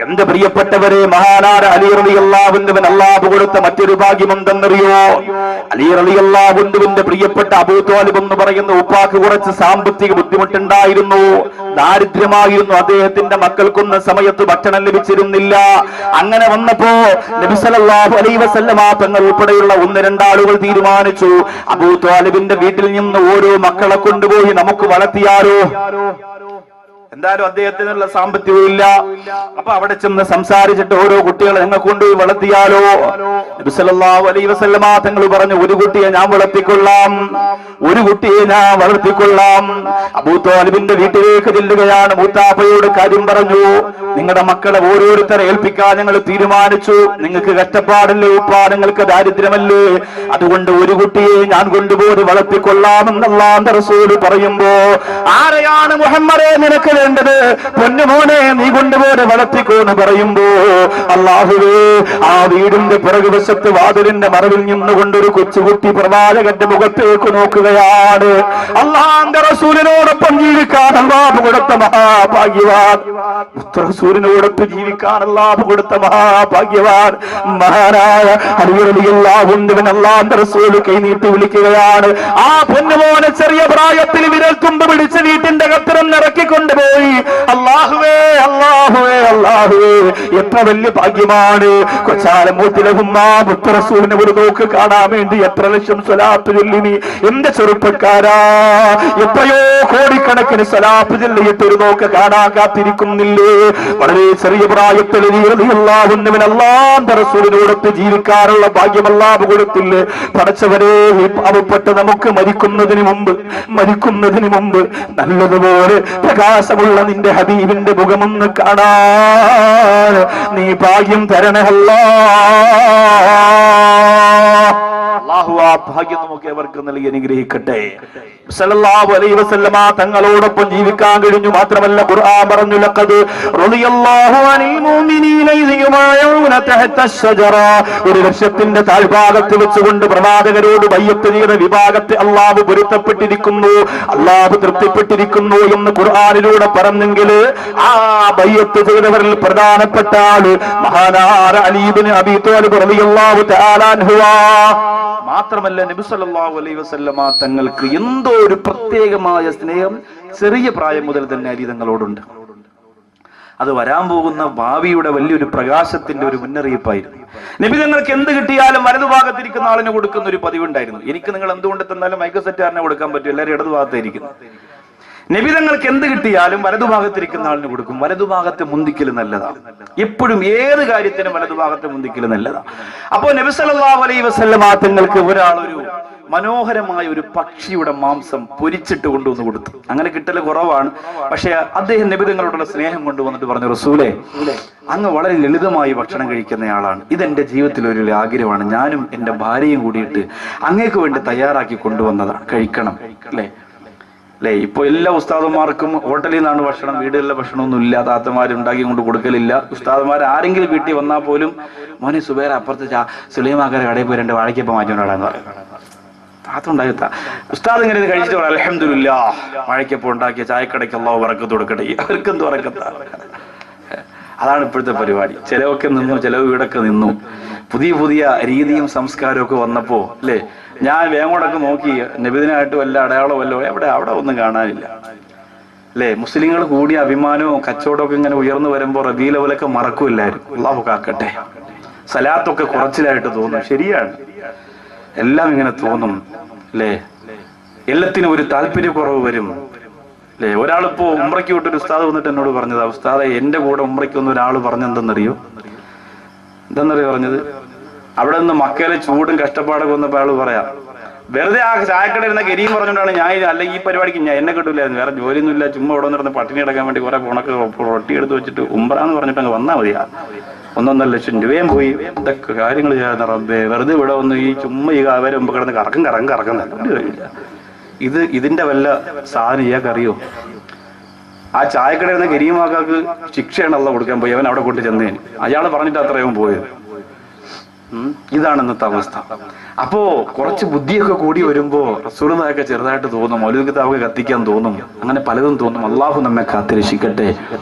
എന്റെ പ്രിയപ്പെട്ടവരെ, മഹാനായ അലി റളിയല്ലാഹു അൻഹുവിന് അല്ലാഹു കൊടുത്ത മറ്റൊരു ഭാഗ്യം എന്തെന്നറിയോ? അലി റളിയല്ലാഹു അൻഹുവിന്റെ പ്രിയപ്പെട്ട അബൂ ത്വാലിബ് എന്ന് പറയുന്ന ഉപ്പാക്ക് കുറച്ച് സാമ്പത്തിക ബുദ്ധിമുട്ടുണ്ടായിരുന്നു. ദാരിദ്ര്യമായിരുന്നു. അദ്ദേഹത്തിന്റെ മക്കൾക്കൊന്നും സമയത്ത് ഭക്ഷണം ലഭിച്ചിരുന്നില്ല. അങ്ങനെ വന്നപ്പോ നബി സല്ലല്ലാഹു അലൈഹി വസല്ലമ തങ്ങൾ ഉൾപ്പെടെയുള്ള 1-2 ആളുകൾ തീരുമാനിച്ചു, അബൂ ത്വാലിബിന്റെ വീട്ടിൽ നിന്ന് ഓരോ മക്കളെ കൊണ്ടുപോയി നമുക്ക് വളർത്തിയാലോ. എന്തായാലും അദ്ദേഹത്തിനുള്ള സാമ്പത്തികവും ഇല്ല. അപ്പൊ അവിടെ ചെന്ന് സംസാരിച്ചിട്ട് ഓരോ കുട്ടികളെ ഞങ്ങൾ കൊണ്ടുപോയി വളർത്തിയാലോ. നബി സല്ലല്ലാഹു അലൈഹി വസല്ലമ തങ്ങൾ പറഞ്ഞു, ഒരു കുട്ടിയെ ഞാൻ വളർത്തിക്കൊള്ളാം, ഒരു കുട്ടിയെ ഞാൻ വളർത്തിക്കൊള്ളാം. അബൂ ത്വാലിബിന്റെ വീട്ടിലേക്ക് ചെല്ലുകയാണ്. മൂത്താപ്പയോട് കാര്യം പറഞ്ഞു, നിങ്ങളുടെ മക്കളെ ഓരോരുത്തരെ ഏൽപ്പിക്കാൻ ഞങ്ങൾ തീരുമാനിച്ചു. നിങ്ങൾക്ക് കഷ്ടപ്പാടല്ലേ ഉപ്പാ, നിങ്ങൾക്ക് ദാരിദ്ര്യമല്ലേ, അതുകൊണ്ട് ഒരു കുട്ടിയെ ഞാൻ കൊണ്ടുപോയി വളർത്തിക്കൊള്ളാമെന്ന് അല്ലാഹുവിന്റെ റസൂൽ പറയുമ്പോ, ആരെയാണ് മുഹമ്മദേ നിനക്ക് വേണ്ടത്? പൊന്നുമോനെ നീ കൊണ്ടുപോയി വളർത്തിക്കോന്ന് പറയുമ്പോ, അല്ലാഹുവേ, ആ വീടിന്റെ പിറകുവശത്ത് വാതിലിന്റെ മറവിൽ നിന്നുകൊണ്ടൊരു കൊച്ചുകുട്ടി പ്രവാചകന്റെ മുഖത്തേക്ക് നോക്കുകയാണ്. അല്ലാഹുവിന്റെ റസൂലിനോടൊപ്പം ജീവിക്കാൻ അല്ലാഹു കൊടുത്ത മഹാഭാഗ്യവാൻ, റസൂലിനോടൊപ്പം ജീവിക്കാൻ അല്ലാഹു കൊടുത്ത മഹാഭാഗ്യവാൻ മഹാനായ അലി റളിയല്ലാഹു അൻഹുവിനെ അല്ലാഹുവിന്റെ റസൂൽ കൈനീട്ടി വിളിക്കുകയാണ്. ആ പൊന്നുമോനെ ചെറിയ പ്രായത്തിൽ വിരൽ തുമ്പ് പിടിച്ച് വീട്ടിന്റെ കത്തിരം ഇറക്കിക്കൊണ്ടുപോയി. അല്ലാഹുവേ, അല്ലാഹുവേ, അല്ലാഹുവേ, എത്ര വലിയ ഭാഗ്യമാണ്. കൊച്ചാലമൂത്തിലഹുമ്മ മുത്തറസൂലിനെ ഒരു നോക്ക് കാണാൻ വേണ്ടി എത്ര ലക്ഷം സ്വലാത്ത് ചൊല്ലിനി എന്റെ ചെറുപ്പക്കാരാ. എത്രയോ കോടിക്കണക്കിന് സ്വലാത്ത് ചൊല്ലിയിട്ട് ഒരു നോക്ക് കാണാൻ കാത്തിരിക്കുന്നില്ലേ? വളരെ ചെറിയ പ്രായത്തിൽ അല്ലാഹുവിന്റെ റസൂലിനോടൊത്ത് ജീവിക്കാനുള്ള ഭാഗ്യം അല്ലാഹു കൊടുത്തില്ലേ? പടച്ചവരെ, ഈ പാവപ്പെട്ട നമുക്ക് മരിക്കുന്നതിന് മുമ്പ് നല്ലതുപോലെ പ്രകാശമുള്ള നിന്റെ ഹബീബിന്റെ മുഖമൊന്ന് കാണാൻ നീ ഭാഗ്യം തരണേ അല്ലാഹു. ആ ഭാഗ്യം നമുക്ക് എവർക്ക് നൽകി അനുഗ്രഹിക്കട്ടെ. സല്ലല്ലാഹു അലൈഹി വസല്ലമ തങ്ങളോടൊപ്പം ജീവിക്കാൻ കഴിഞ്ഞു. മാത്രമല്ല ഖുർആൻ പറഞ്ഞു, ലഖദ് റളിയല്ലാഹു അനിൽ മുഅ്മിനീന ഇദ് യുബായിഊന തഹത അശ്ശജറ. ഒരു വൃക്ഷത്തിന്റെ താഴ്ഭാഗത്ത് വെച്ചുകൊണ്ട് പ്രവാചകരോട് ബയ്യത്ത് ചെയ്ത വിഭാഗത്തെ അല്ലാഹു പൊരുത്തപ്പെട്ടിരിക്കുന്നു, അല്ലാഹു തൃപ്തിപ്പെട്ടിരിക്കുന്നു എന്ന് ഖുർആനിലൂടെ പറഞ്ഞെങ്കിൽ ആ ബയ്യത്ത് ചെയ്തവരിൽ പ്രധാനപ്പെട്ട ആള് മഹാനായ അലി ഇബ്നു അബീ ത്വാലിബ് റളിയല്ലാഹു തആല അൻഹു. മാത്രമല്ല നബി സല്ലല്ലാഹു അലൈഹി വസല്ലമ തങ്ങൾക്ക് എന്തോ ഒരു പ്രത്യേകമായ സ്നേഹം ചെറിയ പ്രായം മുതൽ തന്നെ അലി തങ്ങളോടുണ്ട്. അത് വരാൻ പോകുന്ന ഭാവിയുടെ വലിയൊരു പ്രകാശത്തിന്റെ ഒരു മുന്നറിയിപ്പായിരുന്നു. നബി തങ്ങൾക്ക് എന്ത് കിട്ടിയാലും വലതുഭാഗത്തിരിക്കുന്ന ആളിന് കൊടുക്കുന്ന ഒരു പതിവുണ്ടായിരുന്നു. എനിക്ക് നിങ്ങൾ എന്തുകൊണ്ട് തന്നാലും മൈക്ക് സെറ്റാറിനെ കൊടുക്കാൻ പറ്റും, എല്ലാവരും ഇടതുഭാഗത്തായിരിക്കുന്നു. നബി തങ്ങൾക്ക് എന്ത് കിട്ടിയാലും വലതുഭാഗത്തിരിക്കുന്ന ആളിന് കൊടുക്കും. വലതുഭാഗത്തെ മുന്തിക്കൽ നല്ലതാണ്. എപ്പോഴും ഏത് കാര്യത്തിനും വലതുഭാഗത്തെ മുന്തിക്കൽ നല്ലതാണ്. അപ്പോ നബി സല്ലല്ലാഹു അലൈഹി വസല്ലമ തങ്ങൾക്ക് ഒരാളൊരു മനോഹരമായ ഒരു പക്ഷിയുടെ മാംസം പൊരിച്ചിട്ട് കൊണ്ടുവന്ന് കൊടുത്തു. അങ്ങനെ കിട്ടല് കുറവാണ്. പക്ഷെ അദ്ദേഹം നബി തങ്ങളോടുള്ള സ്നേഹം കൊണ്ടുവന്നിട്ട് പറഞ്ഞു, റസൂലേ, അങ്ങ് വളരെ ലളിതമായി ഭക്ഷണം കഴിക്കുന്നയാളാണ്. ഇതെന്റെ ജീവിതത്തിൽ ഒരു ആഗ്രഹമാണ്. ഞാനും എന്റെ ഭാര്യയും കൂടിയിട്ട് അങ്ങേക്ക് വേണ്ടി തയ്യാറാക്കി കൊണ്ടുവന്നതാണ്, കഴിക്കണം അല്ലെ. അല്ലെ? ഇപ്പൊ എല്ലാ ഉസ്താദന്മാർക്കും ഹോട്ടലിൽ നിന്നാണ് ഭക്ഷണം, വീടുകളിലെ ഭക്ഷണമൊന്നും ഇല്ല, താത്തമാർ ഉണ്ടാക്കി കൊണ്ട് കൊടുക്കലില്ല. ഉസ്താദന്മാർ ആരെങ്കിലും വീട്ടിൽ വന്നാൽ പോലും മോനെ സുബൈർ അപ്പുറത്ത് സുലൈമാക്കാരെ കടയിൽ പോയി 2 വാഴയ്ക്കപ്പം മാറ്റിക്കൊണ്ടാടാന്ന് പറയും. താത്തുണ്ടായിത്ത ഉസ്താദ് ഇങ്ങനെ കഴിച്ചിട്ട് പറയാം അൽഹംദുലില്ലാഹ് വാഴയ്ക്കപ്പം ഉണ്ടാക്കിയ ചായക്കടയ്ക്ക് അല്ലാഹു ബറക്കത്ത് കൊടുക്കട്ടെ. അവർക്കെന്ത് ബറക്കത്താ? അതാണ് ഇപ്പോഴത്തെ പരിപാടി. ചിലവൊക്കെ നിന്നു, ചിലവ് വീടൊക്കെ നിന്നു. പുതിയ പുതിയ രീതിയും സംസ്കാരവും ഒക്കെ വന്നപ്പോ അല്ലേ, ഞാൻ വേങ്ങോടൊക്കെ നോക്കി നബിദിനായിട്ട് വല്ല അടയാളോ വല്ലോ അവിടെ ഒന്നും കാണാനില്ല അല്ലേ. മുസ്ലിങ്ങൾ കൂടിയ അഭിമാനവും കച്ചവടമൊക്കെ ഇങ്ങനെ ഉയർന്നു വരുമ്പോ റബീഉൽ അവ്വലൊക്കെ മറക്കൂല്ലായിരുന്നു. അല്ലാഹു കാക്കട്ടെ. സലാത്തൊക്കെ കുറച്ചിലായിട്ട് തോന്നും. ശരിയാണ്, എല്ലാം ഇങ്ങനെ തോന്നും അല്ലേ. എല്ലാത്തിനും ഒരു താല്പര്യക്കുറവ് വരും അല്ലേ. ഒരാളിപ്പോ ഉംറയ്ക്ക് വിട്ടൊരു ഉസ്താദ് വന്നിട്ട് എന്നോട് പറഞ്ഞതാ, ഉസ്താദെ എന്റെ കൂടെ ഉംറയ്ക്ക് വന്ന ഒരാൾ പറഞ്ഞെന്തെന്നറിയോ പറഞ്ഞത്? അവിടെ നിന്ന് മക്കയിലെ ചൂടും കഷ്ടപ്പാടൊക്കെ വന്നപ്പോ അയാൾ പറയാ, വെറുതെ ആ ചായക്കട ഇരുന്ന കരീം പറഞ്ഞുകൊണ്ടാണ് ഞാൻ, അല്ലെങ്കിൽ ഈ പരിപാടിക്ക് എന്നെ കിട്ടൂലായിരുന്നു, വേറെ ജോലിയൊന്നും ഇല്ല, ചുമ്മാ ഇവിടെ വന്നിരുന്ന് പട്ടിണി അടക്കാൻ വേണ്ടി കുറെ ഉണക്ക് റൊട്ടി എടുത്ത് വെച്ചിട്ട് ഉംറന്ന് പറഞ്ഞിട്ട് അങ്ങ് വന്നാൽ മതിയാ. 1.5 ലക്ഷം രൂപയും പോയി. എന്തൊക്കെ കാര്യങ്ങൾ ചെയ്യാൻ റബ്ബേ, വെറുതെ ഇവിടെ വന്ന് ഈ ചുമ്മാ ഈ അവരെ മുമ്പ് കിടന്ന് കറക്കം ഇതിന്റെ വല്ല സാധനം ഇയാൾക്കറിയോ? ആ ചായക്കട ഇരുന്ന കരീമാക്കാക്ക് ശിക്ഷയാണ് അള്ളാഹ് കൊടുക്കാൻ പോയി. അവൻ അവിടെ കൊണ്ട് ചെന്നേന്, അയാൾ പറഞ്ഞിട്ട് അത്രയും പോയത്. ഇതാണ് ഇന്നത്തെ അവസ്ഥ. അപ്പോ കുറച്ച് ബുദ്ധിയൊക്കെ കൂടി വരുമ്പോ റസൂലുള്ളാഹിയൊക്കെ ചെറുതായിട്ട് തോന്നും, മൗലൂദ് കിതാബൊക്കെ കത്തിക്കാൻ തോന്നും, അങ്ങനെ പലതും തോന്നും. അള്ളാഹു നമ്മെ കാത്തിരക്ഷിക്കട്ടെ.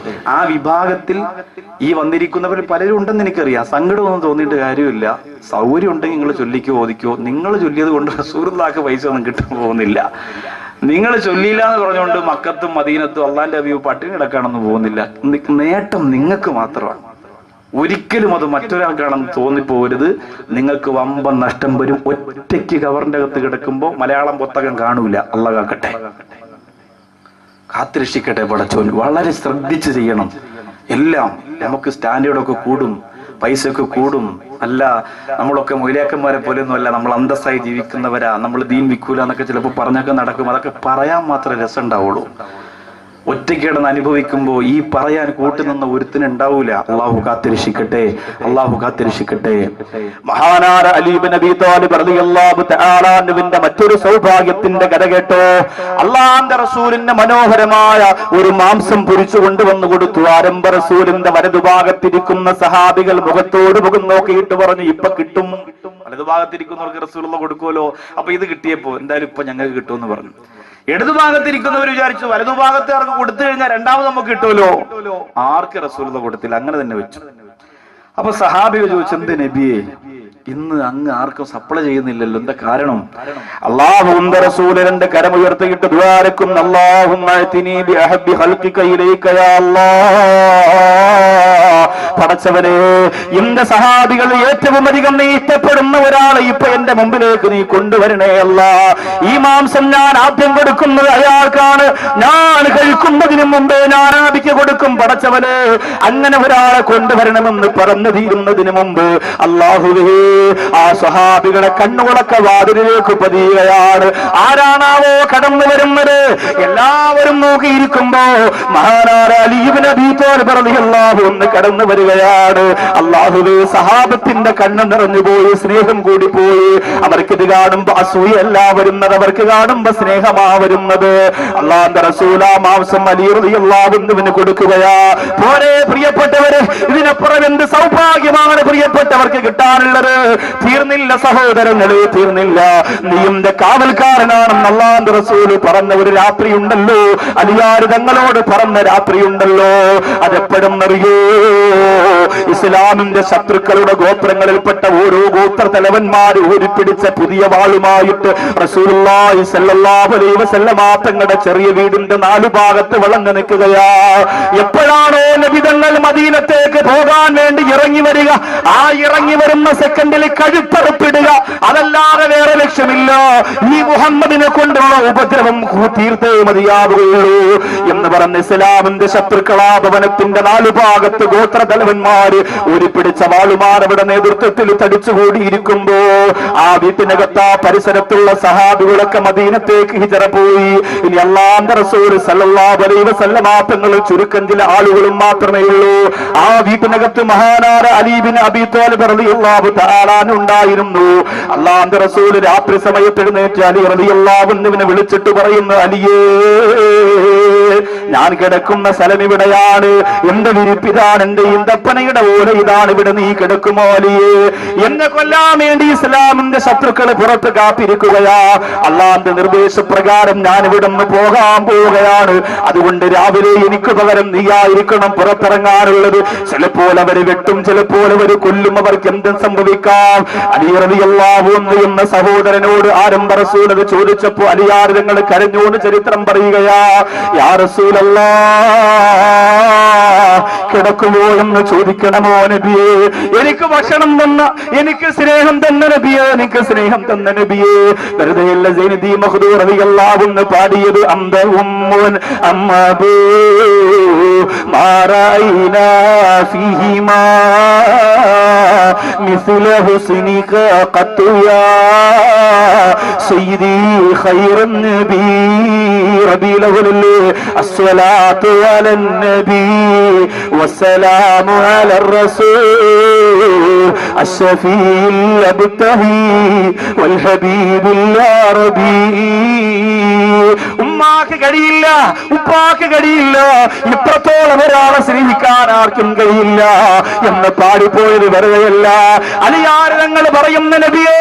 ആ വിഭാഗത്തിൽ ഈ വന്നിരിക്കുന്നവർ പലരും ഉണ്ടെന്ന് എനിക്കറിയാം. സങ്കടമൊന്നും തോന്നിയിട്ട് കാര്യമില്ല. സൗകര്യം ഉണ്ടെങ്കിൽ നിങ്ങൾ ചൊല്ലിക്കോ ഓദിക്കോ. നിങ്ങൾ ചൊല്ലിയത് കൊണ്ട് റസൂലുള്ളാഹിക്ക് പൈസ ഒന്നും കിട്ടാൻ പോകുന്നില്ല. നിങ്ങൾ ചൊല്ലിയില്ല എന്ന് പറഞ്ഞുകൊണ്ട് മക്കത്തും മദീനത്തും അള്ളാന്റെ അബിയും പട്ടിണി കിടക്കാനൊന്നും പോകുന്നില്ല. നേട്ടം നിങ്ങൾക്ക് മാത്രമാണ്. ഒരിക്കലും അത് മറ്റൊരാൾക്കാണെന്ന് തോന്നിപ്പോകരുത്. നിങ്ങൾക്ക് വമ്പൻ നഷ്ടം വരും. ഒറ്റയ്ക്ക് കവറിന്റെ അകത്ത് കിടക്കുമ്പോ മലയാളം പുസ്തകം കാണൂല. അള്ളാഹ് കാക്കട്ടെ, കാത്തിരക്ഷിക്കട്ടെ പടച്ചോൻ. വളരെ ശ്രദ്ധിച്ച് ചെയ്യണം എല്ലാം. നമുക്ക് സ്റ്റാൻഡേർഡൊക്കെ കൂടും, പൈസ ഒക്കെ കൂടും. അല്ല, നമ്മളൊക്കെ മൊയിലാക്കന്മാരെ പോലെയൊന്നും അല്ല, നമ്മൾ അന്തസ്സായി ജീവിക്കുന്നവരാ, നമ്മൾ ദീൻ വിൽക്കൂല എന്നൊക്കെ ചിലപ്പോൾ പറഞ്ഞൊക്കെ നടക്കും. അതൊക്കെ പറയാൻ മാത്രമേ രസം ഉണ്ടാവുള്ളൂ. ഒറ്റയ്ക്ക് കിടന്ന് അനുഭവിക്കുമ്പോ ഈ പറയാൻ കൂട്ടുനിന്ന ഒരുത്തിനുണ്ടാവൂല. അള്ളാഹു കാത്തിരക്ഷിക്കട്ടെ, അള്ളാഹു കാത്തിരക്ഷിക്കട്ടെ. മഹാനായ അലി ഇബ്നു അബീ ത്വാലിബ് റളിയല്ലാഹു തആല അൻഹുവിന്റെ മറ്റൊരു സൗഭാഗ്യത്തിന്റെ കഥ കേട്ടോ. അള്ളാഹുവിന്റെ റസൂലിന്റെ മനോഹരമായ ഒരു മാംസം പൊരിച്ചു കൊണ്ടുവന്നു കൊടുത്തു. ആരംഭ റസൂലിന്റെ വലതുഭാഗത്തിരിക്കുന്ന സഹാബികൾ മുഖത്തോട് മുഖം നോക്കിയിട്ട് പറഞ്ഞു, ഇപ്പൊ കിട്ടും. വലതുഭാഗത്തിരിക്കുന്നവർക്ക് റസൂലുള്ള കൊടുക്കുമല്ലോ. അപ്പൊ ഇത് കിട്ടിയപ്പോ എന്തായാലും ഇപ്പൊ ഞങ്ങൾക്ക് കിട്ടുമെന്ന് പറഞ്ഞു. ഇടതുഭാഗത്തിരിക്കുന്നവർ വിചാരിച്ചു വലതുഭാഗത്തുകാർക്ക് കൊടുത്തു കഴിഞ്ഞാൽ രണ്ടാമത് നമുക്ക് കിട്ടുമല്ലോ. ആർക്ക് റസൂലുള്ള കൊടുത്തില്ല, അങ്ങനെ തന്നെ വെച്ചു. അപ്പൊ സഹാബികൾ ചോദിച്ചു, എന്ത് നബിയെ ഇന്ന് അങ്ങ് ആർക്കും സപ്ലൈ ചെയ്യുന്നില്ലല്ലോ, എന്താ കാരണം? അല്ലാഹുവിന്റെ റസൂൽ രണ്ട് കരമുയർത്തിയിട്ട് ദുആരക്കും, അല്ലാഹുമ്മ അഅ്തിനി ബിഅഹബ്ബി ഖൽഖിക ഇലൈക യാ അല്ലാഹ്. പടച്ചവനെ, എന്റെ സഹാബികൾ ഏറ്റവും അധികം നീ ഇഷ്ടപ്പെടുന്ന ഒരാളെ ഇപ്പൊ എന്റെ മുമ്പിലേക്ക് നീ കൊണ്ടുവരണേ അല്ലാഹ്. ഈ മാംസം ഞാൻ ആദ്യം കൊടുക്കുന്നത് അയാൾക്കാണ്. ഞാൻ കഴിക്കുന്നതിന് മുമ്പേ ഞാൻ ആബിക്ക് കൊടുക്കും. പടച്ചവനെ, അങ്ങനെ ഒരാളെ കൊണ്ടുവരണമെന്ന് പറഞ്ഞു തീരുന്നതിന് മുമ്പ് അല്ലാഹുവേ, ആ സ്വഹാബികളെ കണ്ണുകളൊക്കെ വാതിലിലേക്ക് പതിയുകയാണ്. ആരാണാവോ കടന്നു വരുന്നത്? എല്ലാവരും നോക്കിയിരിക്കുമ്പോ മഹാനായ അലി ഇബ്നു അബീ ത്വാലിബ് റളിയല്ലാഹു അൻഹു കടന്നു വരികയാണ്. അല്ലാഹുവേ, സഹാബത്തിന്റെ കണ്ണ് നിറഞ്ഞു പോയി, സ്നേഹം കൂടി പോയി. അവർക്കിത് കാണുമ്പോ അസൂയല്ല വരുന്നത്, അവർക്ക് കാണുമ്പോ സ്നേഹമാ വരുന്നത്. അല്ലാഹുവിന്റെ റസൂൽ ആ മാംസം അലി റളിയല്ലാഹു അൻഹുവിന് കൊടുക്കുകയാ. പോരെ പ്രിയപ്പെട്ടവരെ, ഇതിനപ്പുറം എന്ത് സൗഭാഗ്യമാണ് പ്രിയപ്പെട്ടവർക്ക് കിട്ടാനുള്ളത്? തീർന്നില്ല സഹോദരങ്ങളെ, തീർന്നില്ല. നീന്റെ കാവൽക്കാരനാണെന്ന് അല്ലാഹുവിന്റെ റസൂൽ പറഞ്ഞ ഒരു രാത്രി ഉണ്ടല്ലോ, അലിയാർ തങ്ങളോട് പറഞ്ഞ രാത്രി ഉണ്ടല്ലോ. അതെപ്പോഴും അറിയോ? ഇസ്ലാമിന്റെ ശത്രുക്കളുടെ ഗോത്രങ്ങളിൽപ്പെട്ട ഓരോ ഗോത്ര തലവന്മാര് ഊരിപ്പിടിച്ച പുതിയ വാളുമായിട്ട് റസൂലുള്ളാഹി സ്വല്ലല്ലാഹു അലൈഹി വസല്ലമ തങ്ങളുടെ ചെറിയ വീടിന്റെ 4 ഭാഗത്ത് വളഞ്ഞു നിൽക്കുകയാ. എപ്പോഴാണോ നബി തങ്ങൾ മദീനത്തേക്ക് പോകാൻ വേണ്ടി ഇറങ്ങി വരിക, ആ ഇറങ്ങി വരുന്ന സെക്കൻഡിൽ കഴുത്തറുപ്പിടുക, അതല്ലാതെ വേറെ ലക്ഷ്യമില്ല. ഈ മുഹമ്മദിനെ കൊണ്ടുള്ള ഉപദ്രവം തീർത്തേ മതിയാവുകയുള്ളൂ. ഉള്ളൂ എന്ന് പറഞ്ഞ് ഇസ്ലാമിന്റെ ശത്രുക്കളാ ഭവനത്തിന്റെ 4 ഭാഗത്ത് ഗോത്രതലവന്മാര് ഒരു പിടിച്ച വാളുമാർ അവിടെ നേതൃത്വത്തിൽ തടിച്ചുകൂടിയിരിക്കുമ്പോ ആ വീട്ടിനകത്ത് ആ പരിസരത്തുള്ള സഹാബികളൊക്കെ മദീനത്തേക്ക് ഹിജറ പോയി. ഇനി അല്ലാഹുവിന്റെ റസൂൽ സല്ലല്ലാഹു അലൈഹി വസല്ലമ തങ്ങൾ ചുരുക്കം ചില ആളുകളും മാത്രമേ ഉള്ളൂ. ആ വീട്ടിനകത്ത് മഹാനായ അലി ബിൻ അബീ ത്വാലിബ് റളിയല്ലാഹു തആല ഉണ്ടായിരുന്നു. അല്ലാഹുവിന്റെ റസൂൽ രാത്രി സമയത്ത് എഴുന്നേറ്റ് അലി റളിയല്ലാഹു അൻഹുവിനെ വിളിച്ചിട്ട് പറയുന്നു, അലിയേ, ഞാൻ കിടക്കുന്ന സ്ഥലം ഇവിടെയാണ്, എന്റെ വിരിപ്പിതാണ്, എന്റെ ഈന്തപ്പനയുടെ ഓല ഇതാണ്, ഇവിടെ നീ കിടക്കുമോ അലിയേ? എന്നെ കൊല്ലാൻ വേണ്ടി ഇസ്ലാമിന്റെ ശത്രുക്കൾ പുറത്ത് കാത്തിരിക്കുകയാ. അള്ളാന്റെ നിർദ്ദേശപ്രകാരം ഞാൻ ഇവിടെ നിന്ന് പോകാൻ പോവുകയാണ്. അതുകൊണ്ട് രാവിലെ എനിക്ക് പകരം നീയായിരിക്കണം പുറത്തിറങ്ങാനുള്ളത്. ചിലപ്പോൾ അവര് വെട്ടും, ചിലപ്പോൾ അവര് കൊല്ലും, അവർക്ക് എന്തും സംഭവിക്കാം. അലി റളിയല്ലാഹു അൻഹു എന്ന സഹോദരനോട് ആരംഭ റസൂൽ അത് ചോദിച്ചപ്പോ അലിയാർ തങ്ങൾ കരഞ്ഞോട് ചരിത്രം പറയുകയാ, യാ റസൂലല്ലാഹ്, കിടക്കുമോ എന്ന് ചോദിക്കണമോ നബിയേ? എനിക്ക് ഭക്ഷണം തന്ന, എനിക്ക് സ്നേഹം തന്ന നബിയേ, എനിക്ക് സ്നേഹം തന്ന നബിയേ. വെറുതെയല്ല സൈനുദ്ദീൻ മഖ്ദൂം റളിയല്ലാഹു അൻഹു പാടിയത്, അംദ ഉമ്മുൻ അമ്മബൂ മാ റഅയ്നാ ഫീഹിമാ മിസ്ല ഹുസ്നിക ഖത്തു യാ സയ്യിദി ഖൈറുൻ നബി. റബീഉൽ അവ്വൽ അസ്സലാത്തു അലൻ നബി വസ്സലാമു അലർ റസൂൽ അശ്ശഫീഉൽ അബ്തഹി വൽ ഹബീബുൽ അറബി. ഉമ്മാക്ക് കഴിയില്ല, ഉപ്പാക്ക് കഴിയില്ല, ഇത്രത്തോളം ഒരാളെ സ്നേഹിക്കാൻ ആർക്കും കഴിയില്ല എന്ന് പാടിപ്പോയത് വെറുതെയല്ല. അലിയാർ തങ്ങൾ പറയുന്ന, നബിയേ,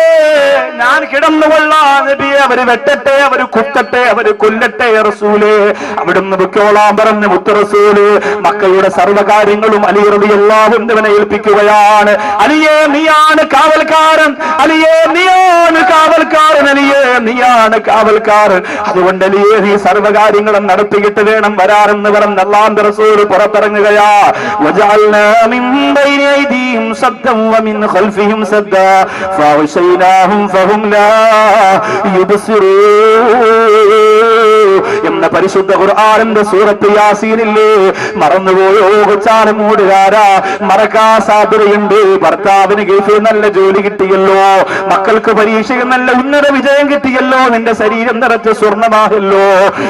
ഞാൻ കിടന്നുകൊള്ളാ നബിയെ, അവര് വെട്ടട്ടെ, അവര് കുത്തട്ടെ, അവര് കൊല്ലട്ടെ റസൂലേ, അവിടുന്ന് പൊക്കോളാൻ പറഞ്ഞ് മുത്ത് റസൂല് മക്കയുടെ സർവ്വകാര്യങ്ങളും അലി റളിയല്ലാഹു അൻഹുവിനെ ഏൽപ്പിക്കുകയാണ്. അലിയേ, നീയാണ് കാവൽക്കാരൻ, അലിയേ, നീയാണ് കാവൽക്കാരൻ, അലിയേ, നീയാണ് കാവൽക്കാരൻ. അതുകൊണ്ട് അലിയേ, നീ സർവ്വകാര്യങ്ങളും നടത്തിയിട്ട് വേണം വരാറെന്ന് പറഞ്ഞ് അല്ലാഹുവിന്റെ റസൂൽ പുറത്തിറങ്ങുകയാ. വജഅൽനാ മിൻ ബൈനി ഐദിഹിം സദ്ദൻ വമിൻ ഖൽഫിഹിം സദ്ദാ ഫഅഗ്ശൈനാഹും ഫഹും ലാ യുബ്സിറൂൻ എന്ന പരിശുദ്ധ ഖുർആനിന്റെ സൂറത്ത് യാസീനില്ലേ, മറന്നുപോയോ കൊച്ചാണ് മൂടുകാരാ? മറക്കാൻ സാധ്യതയുണ്ട്. ഭർത്താവിന് ഗൾഫിൽ നല്ല ജോലി കിട്ടിയല്ലോ, മക്കൾക്ക് പരീക്ഷയിൽ നല്ല ഉന്നത വിജയം കിട്ടിയല്ലോ, നിന്റെ ശരീരം നിറച്ച് സ്വർണ്ണമായല്ലോ.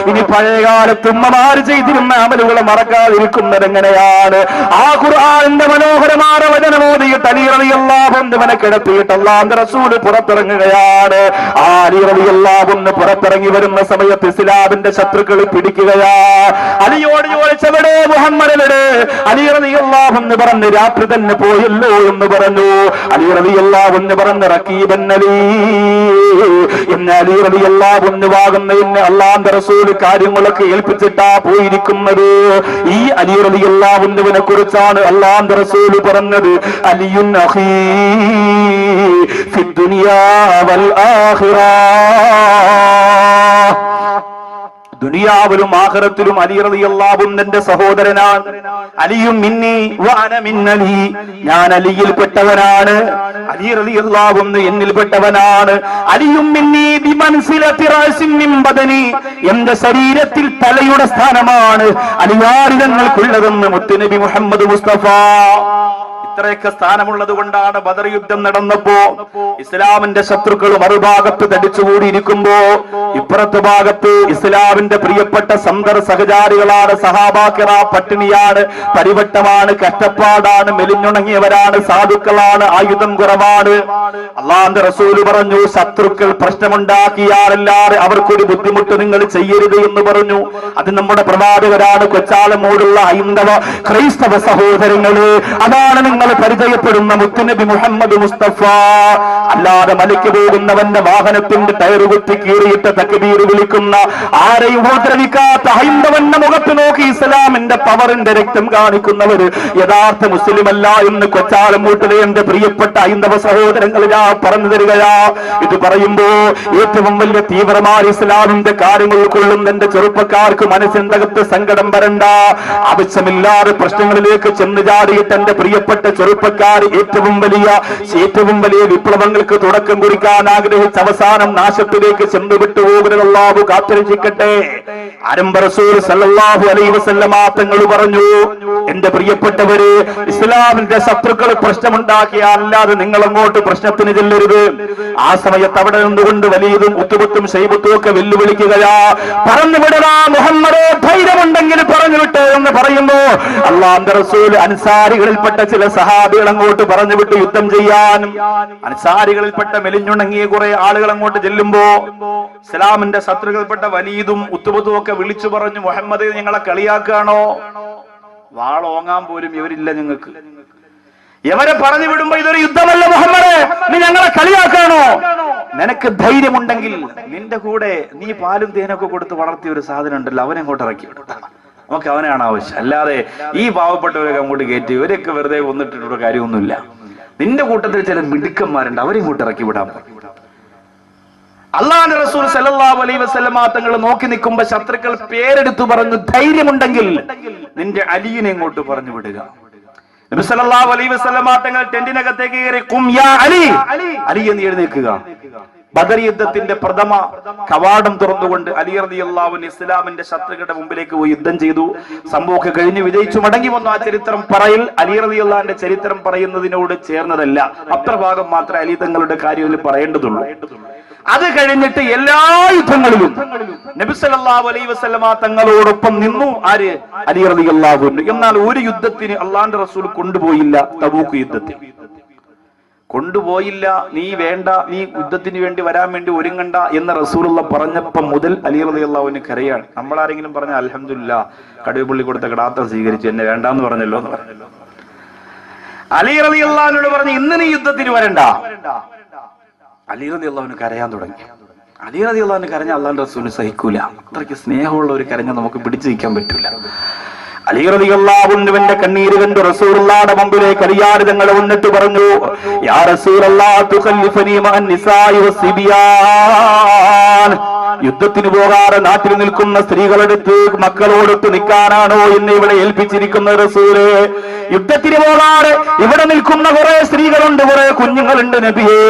ഇനി പഴയകാലത്ത് ഉമ്മമാര് ചെയ്തിരുന്ന അമലുകളെ മറക്കാതിരിക്കുന്നത് എങ്ങനെയാണ്? ആ ഖുർആനിന്റെ മനോഹരമായ വചനമോദിയിട്ട് അലി റളിയല്ലാഹു അൻഹുവിനെ കിടത്തിയിട്ട് അല്ലാഹുവിന്റെ റസൂൽ പുറത്തിറങ്ങുകയാണ്. ആ അലി റളിയല്ലാഹു അൻഹു പുറത്തിറങ്ങി വരുന്ന സമയത്ത് ഇസ്ലാമിന്റെ ശത്രുക്കൾ പിടിക്കുകയാ. അലിയോട് ചോദിച്ചവിടെ മുഹമ്മദിനോട് അലി റളിയല്ലാഹു അൻഹു പറഞ്ഞു, രാത്രി തന്നെ പോയല്ലോ എന്ന് പറഞ്ഞു. അലി റളിയല്ലാഹു അൻഹു പറഞ്ഞു, റഖീബൻ അലി, എന്നെ അലി റളിയല്ലാഹു അൻഹു ആകുന്ന എന്നെ അല്ലാഹുവിന്റെ റസൂൽ കാര്യങ്ങളൊക്കെ ഏൽപ്പിച്ചിട്ടാ പോയിരിക്കുന്നത്. ഈ അലി റളിയല്ലാഹു അൻഹുവിനെ കുറിച്ചാണ് അല്ലാഹുവിന്റെ റസൂൽ പറഞ്ഞത്, അലിയുൻ അഖീ ഫിദ്ദുനിയാ വൽ ആഖിറ. ദുനിയാവിലും ആഖിറത്തിലും അലി റളിയല്ലാഹു അൻഹുവിന്റെ സഹോദരനാണ്. അലിയും മിന്നി വഅന മിൻ അലി, ഞാൻ അലിയിൽപ്പെട്ടവനാണ്, അലി റളിയല്ലാഹു അൻഹു എന്നിൽപ്പെട്ടവനാണ്. അലിയും മിന്നി ബിമൻസിലതി റഅസിൻ മിൻ ബദനി, എന്റെ ശരീരത്തിൽ തലയുടെ സ്ഥാനമാണ് അലിയാരിതങ്ങൾക്കുള്ളതെന്ന് മുത്തുനബി മുഹമ്മദ് മുസ്തഫ. ഇത്രയൊക്കെ സ്ഥാനമുള്ളത് കൊണ്ടാണ് ബദർ യുദ്ധം നടന്നപ്പോ ഇസ്ലാമിന്റെ ശത്രുക്കൾ മറുഭാഗത്ത് തടിച്ചുകൂടിയിരിക്കുമ്പോ ഇപ്പുറത്തെ ഭാഗത്ത് ഇസ്ലാമിന്റെ പ്രിയപ്പെട്ട സന്തർ സഹചാരികളാണ് സഹാബാക്കിറ പട്ടിണിയാണ്, പരിവട്ടമാണ്, കഷ്ടപ്പാടാണ്, മെലിഞ്ഞുണങ്ങിയവരാണ്, സാധുക്കളാണ്, ആയുധം കുറവാണ്. അള്ളാഹുവിന്റെ റസൂല് പറഞ്ഞു, ശത്രുക്കൾ പ്രശ്നമുണ്ടാക്കിയാലല്ലാതെ അവർക്കൊരു ബുദ്ധിമുട്ട് നിങ്ങൾ ചെയ്യരുത് എന്ന് പറഞ്ഞു. അത് നമ്മുടെ പ്രവാചകരാണ്, കൊച്ചാലമോടുള്ള ഹൈന്ദവ ക്രൈസ്തവ സഹോദരങ്ങള്. അതാണ് നിങ്ങൾ പരിചയപ്പെടുന്ന മുത്തുനബി മുഹമ്മദ് മുസ്തഫ. അല്ലാതെ മലയ്ക്ക് പോകുന്നവന്റെ വാഹനത്തിന്റെ ടയർ കുത്തി കീറിയിട്ട് തക്ബീർ വിളിക്കുന്ന, ആരെയും ഉപദ്രവിക്കാത്ത ഹൈന്ദവന്റെ മുഖത്ത് നോക്കി ഇസ്ലാമിന്റെ പവറിന്റെ രക്തം കാണിക്കുന്നവര് യഥാർത്ഥ മുസ്ലിം അല്ല എന്ന് കൊച്ചാലമൂട്ടിലെ എന്റെ പ്രിയപ്പെട്ട ഹൈന്ദവ സഹോദരങ്ങൾ ഞാൻ പറഞ്ഞു തരികയാ. ഇത് പറയുമ്പോ ഏറ്റവും വലിയ തീവ്രമായ ഇസ്ലാമിന്റെ കാര്യങ്ങൾ കൊള്ളുന്ന എന്റെ ചെറുപ്പക്കാർക്ക് മനസ്സിനകത്ത് സങ്കടം വരണ്ട. ആവശ്യമില്ലാതെ പ്രശ്നങ്ങളിലേക്ക് ചെന്ന് ചാടിയിട്ട് എന്റെ പ്രിയപ്പെട്ട ചെറുപ്പക്കാർ ഏറ്റവും വലിയ വിപ്ലവങ്ങൾക്ക് തുടക്കം കുറിക്കാൻ ആഗ്രഹിച്ച അവസാനം നാശത്തിലേക്ക് ചെന്ന് വിട്ടുപോകുന്നത് അല്ലാഹു കാത്തുരക്ഷിക്കട്ടെ. ആരംഭ റസൂൽ സല്ലല്ലാഹു അലൈഹി വസല്ലമ തങ്ങൾ പറഞ്ഞു, എന്റെ പ്രിയപ്പെട്ടവര്, ഇസ്ലാമിന്റെ ശത്രുക്കൾ പ്രശ്നമുണ്ടാക്കിയാൽ അല്ലാതെ നിങ്ങൾ അങ്ങോട്ട് പ്രശ്നത്തിന് ചെല്ലരുത്. ആ സമയത്ത് അവിടെ നിന്നുകൊണ്ട് വലീദും ഉത്തുബത്തും ശൈബത്തും ഒക്കെ വെല്ലുവിളിക്കുകയാ, പറഞ്ഞു വിടടാ മുഹമ്മദേ, ധൈര്യമുണ്ടെങ്കിൽ പറഞ്ഞു വിട്ട് എന്ന് പറയുമ്പോ അല്ലാഹുവിന്റെ റസൂൽ അൻസാരികളിൽപ്പെട്ട ചില സഹാബികൾ അങ്ങോട്ട് പറഞ്ഞു വിട്ട് യുദ്ധം ചെയ്യാൻ. അൻസാരികളിൽപ്പെട്ട മെലിഞ്ഞുണങ്ങിയ കുറെ ആളുകൾ അങ്ങോട്ട് ചെല്ലുമ്പോ ഇസ്ലാമിന്റെ ശത്രുക്കൾപ്പെട്ട വലീദും ഉത്തുബത്തും ഒക്കെ വിളിച്ചു പറഞ്ഞു, മുഹമ്മദ് ഞങ്ങളെ കളിയാക്കുകയാണോ? വാളോങ്ങാൻ പോലും ഇവരില്ല നിങ്ങൾക്ക്. ഇവരെ പറഞ്ഞു വിടുമ്പോ ഇതൊരു യുദ്ധമല്ല മുഹമ്മദേ, നീ ഞങ്ങളെ കളിയാക്കാണോ? നിനക്ക് ധൈര്യമുണ്ടെങ്കിൽ നിന്റെ കൂടെ നീ പാലും തേനൊക്കെ കൊടുത്ത് വളർത്തിയ ഒരു സാധനം ഉണ്ടല്ലോ, അവനെ അങ്ങോട്ട് ഇറക്കി വിടും. നമുക്ക് അവനാണ് ആവശ്യം, അല്ലാതെ ഈ പാവപ്പെട്ടവരൊക്കെ അങ്ങോട്ട് കയറ്റി ഇവരൊക്കെ വെറുതെ കൊന്നിട്ടിട്ടുള്ള കാര്യമൊന്നുമില്ല. നിന്റെ കൂട്ടത്തിൽ ചില മിടുക്കന്മാരുണ്ട്, അവരെ ഇങ്ങോട്ട് ഇറക്കി വിടാൻ പറയും. അല്ലാഹുവിന്റെ റസൂൽ സല്ലല്ലാഹു അലൈഹി വസല്ലമ തങ്ങൾ നോക്കി നിൽക്കുമ്പോ ശത്രുക്കൾ പേരെടുത്തു പറഞ്ഞു, ധൈര്യമുണ്ടെങ്കിൽ നിന്റെ അലിയെ ഇങ്ങോട്ട് പറഞ്ഞു വിടുക. നബി സല്ലല്ലാഹു അലൈഹി വസല്ലമ തങ്ങൾ ടെന്റിനകത്തേക്ക് കയറി, ഖും യാ അലി, അലി എന്ന് എഴുന്നേൽക്കുക. ബദർ യുദ്ധത്തിന്റെ പ്രഥമ കവാടം തുറന്നുകൊണ്ട് അലി റളിയല്ലാഹു അൻഹു ഇസ്ലാമിന്റെ ശത്രുക്കളുടെ മുമ്പിലേക്ക് പോയി യുദ്ധം ചെയ്തു. സംഭവമൊക്കെ കഴിഞ്ഞ് വിജയിച്ചു മടങ്ങി വന്നു. ആ ചരിത്രം പറയൽ അലി റളിയല്ലാഹുവിന്റെ ചരിത്രം പറയുന്നതിനോട് ചേർന്നതല്ല. അത്ര ഭാഗം മാത്രമേ അലി തങ്ങളുടെ കാര്യത്തിൽ പറയേണ്ടതുള്ളൂ. അത് കഴിഞ്ഞിട്ട് എല്ലാ യുദ്ധങ്ങളിലും നബി സല്ലല്ലാഹു അലൈഹി വസല്ലമ തങ്ങളോടൊപ്പം നിന്നു ആര്? അലി റളിയല്ലാഹു അൻഹു. എന്നാൽ ഒരു യുദ്ധത്തിന് അള്ളാഹുവിന്റെ റസൂൽ കൊണ്ടുപോയില്ല. തബൂക്ക് യുദ്ധത്തിൽ കൊണ്ടുപോയില്ല. നീ വേണ്ട, നീ യുദ്ധത്തിന് വേണ്ടി വരാൻ വേണ്ടി ഒരുങ്ങണ്ട എന്ന് റസൂലുള്ള പറഞ്ഞപ്പം മുതൽ അലി റളിയല്ലാഹു അൻഹു കരയാണ്. നമ്മളാരെങ്കിലും പറഞ്ഞ അൽഹംദുലില്ലാ, കടുവപ്പള്ളി കൊടുത്ത കടാത്തം സ്വീകരിച്ചു, എന്നെ വേണ്ടാന്ന് പറഞ്ഞല്ലോ എന്ന് പറഞ്ഞല്ലോ. അലി റളിയല്ലാഹു അൻഹു പറഞ്ഞു, ഇന്ന് നീ യുദ്ധത്തിന് വരണ്ട. അലി റളിയല്ലാഹു അൻഹു കരയാൻ തുടങ്ങി. അലി റളിയല്ലാഹു അൻഹു കരഞ്ഞ അല്ലാഹുവിന്റെ റസൂലിന് സഹിക്കൂല. അത്രയ്ക്ക് സ്നേഹമുള്ള ഒരു കരഞ്ഞ നമുക്ക് പിടിച്ചു നിൽക്കാൻ പറ്റൂല. അലി റളിയല്ലാഹു അൻഹുവിന്റെ കണ്ണീര് കണ്ട് റസൂലുള്ളാഹിയുടെ മുമ്പിലേക്ക് അലിയാർ തങ്ങൾ വന്നിട്ട് പറഞ്ഞു, യാ റസൂലല്ലാഹ് തുഖല്ലിഫനി മഅൻ നിസാഇ വസ്സിബിയാൻ. യുദ്ധത്തിന് പോകാതെ നാട്ടിൽ നിൽക്കുന്ന സ്ത്രീകളെടുത്ത് മക്കളോടൊത്ത് നിൽക്കാനാണോ എന്നെ ഇവിടെ ഏൽപ്പിച്ചിരിക്കുന്ന റസൂലേ? യുദ്ധത്തിന് പോകാതെ ഇവിടെ നിൽക്കുന്ന കുറെ സ്ത്രീകളുണ്ട്, കുറെ കുഞ്ഞുങ്ങളുണ്ട് നബിയേ,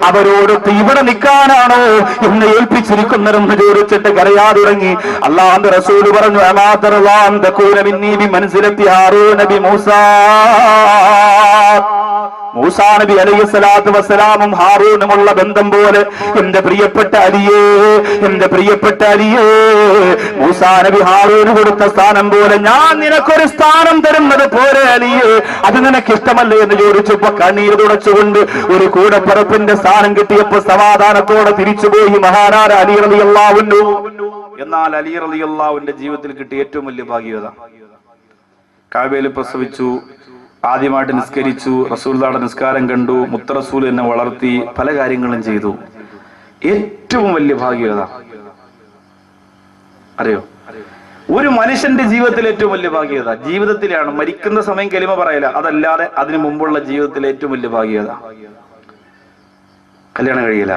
അവരോടൊത്ത് ഇവിടെ നിൽക്കാനാണോ എന്നെ ഏൽപ്പിച്ചിരിക്കുന്നതെന്ന് ചോദിച്ചിട്ട് കരയാ തുടങ്ങി. അല്ലാഹുവിന്റെ റസൂൽ പറഞ്ഞു, അലാ തർലാൻ തകൂന മിന്നീ ബിമൻസിലത്തി ഹാറൂന ബി മൂസാ. മൂസാ നബി അലൈഹിസ്സലാത്തു വസ്സലാമും ഹാറൂനുമുള്ള ബന്ധം പോലെ എന്റെ പ്രിയപ്പെട്ട അലിയേ, എന്റെ പ്രിയപ്പെട്ട അലിയേ, മൂസാ നബി ഹാറൂന് കൊടുത്ത സ്ഥാനം പോലെ ഞാൻ നിനക്കൊരു സ്ഥാനം തരുന്നത് പോലെ അലിയേ, അത് നിനക്ക് ഇഷ്ടമല്ലേ എന്ന് ചോദിച്ചപ്പോ കണ്ണീർ തുടച്ചുകൊണ്ട് ഒരു കൂടപ്പറപ്പിന്റെ സ്ഥാനം കിട്ടിയപ്പോ സമാധാനത്തോടെ തിരിച്ചുപോയി മഹാനായ അലി റളിയല്ലാഹു അൻഹു. എന്നാൽ അലി റളിയല്ലാഹുവിന്റെ ജീവിതത്തിൽ കിട്ടിയ ഏറ്റവും വലിയ ഭാഗ്യത, കഅബയിൽ പ്രസവിച്ചു, ആദ്യമായിട്ട് നിസ്കരിച്ചു, റസൂലുള്ളാഹിയുടെ നിസ്കാരം കണ്ടു, മുത്ത റസൂൽ എന്നെ വളർത്തി, പല കാര്യങ്ങളും ചെയ്തു. ഏറ്റവും വലിയ ഭാഗ്യത അറിയോ? ഒരു മനുഷ്യന്റെ ജീവിതത്തിൽ ഏറ്റവും വലിയ ഭാഗ്യത ജീവിതത്തിലാണ്. മരിക്കുന്ന സമയം കലിമ പറയില്ല, അതല്ലാതെ അതിനു മുമ്പുള്ള ജീവിതത്തിലെ ഏറ്റവും വലിയ ഭാഗ്യത കല്യാണം കഴിയില്ല.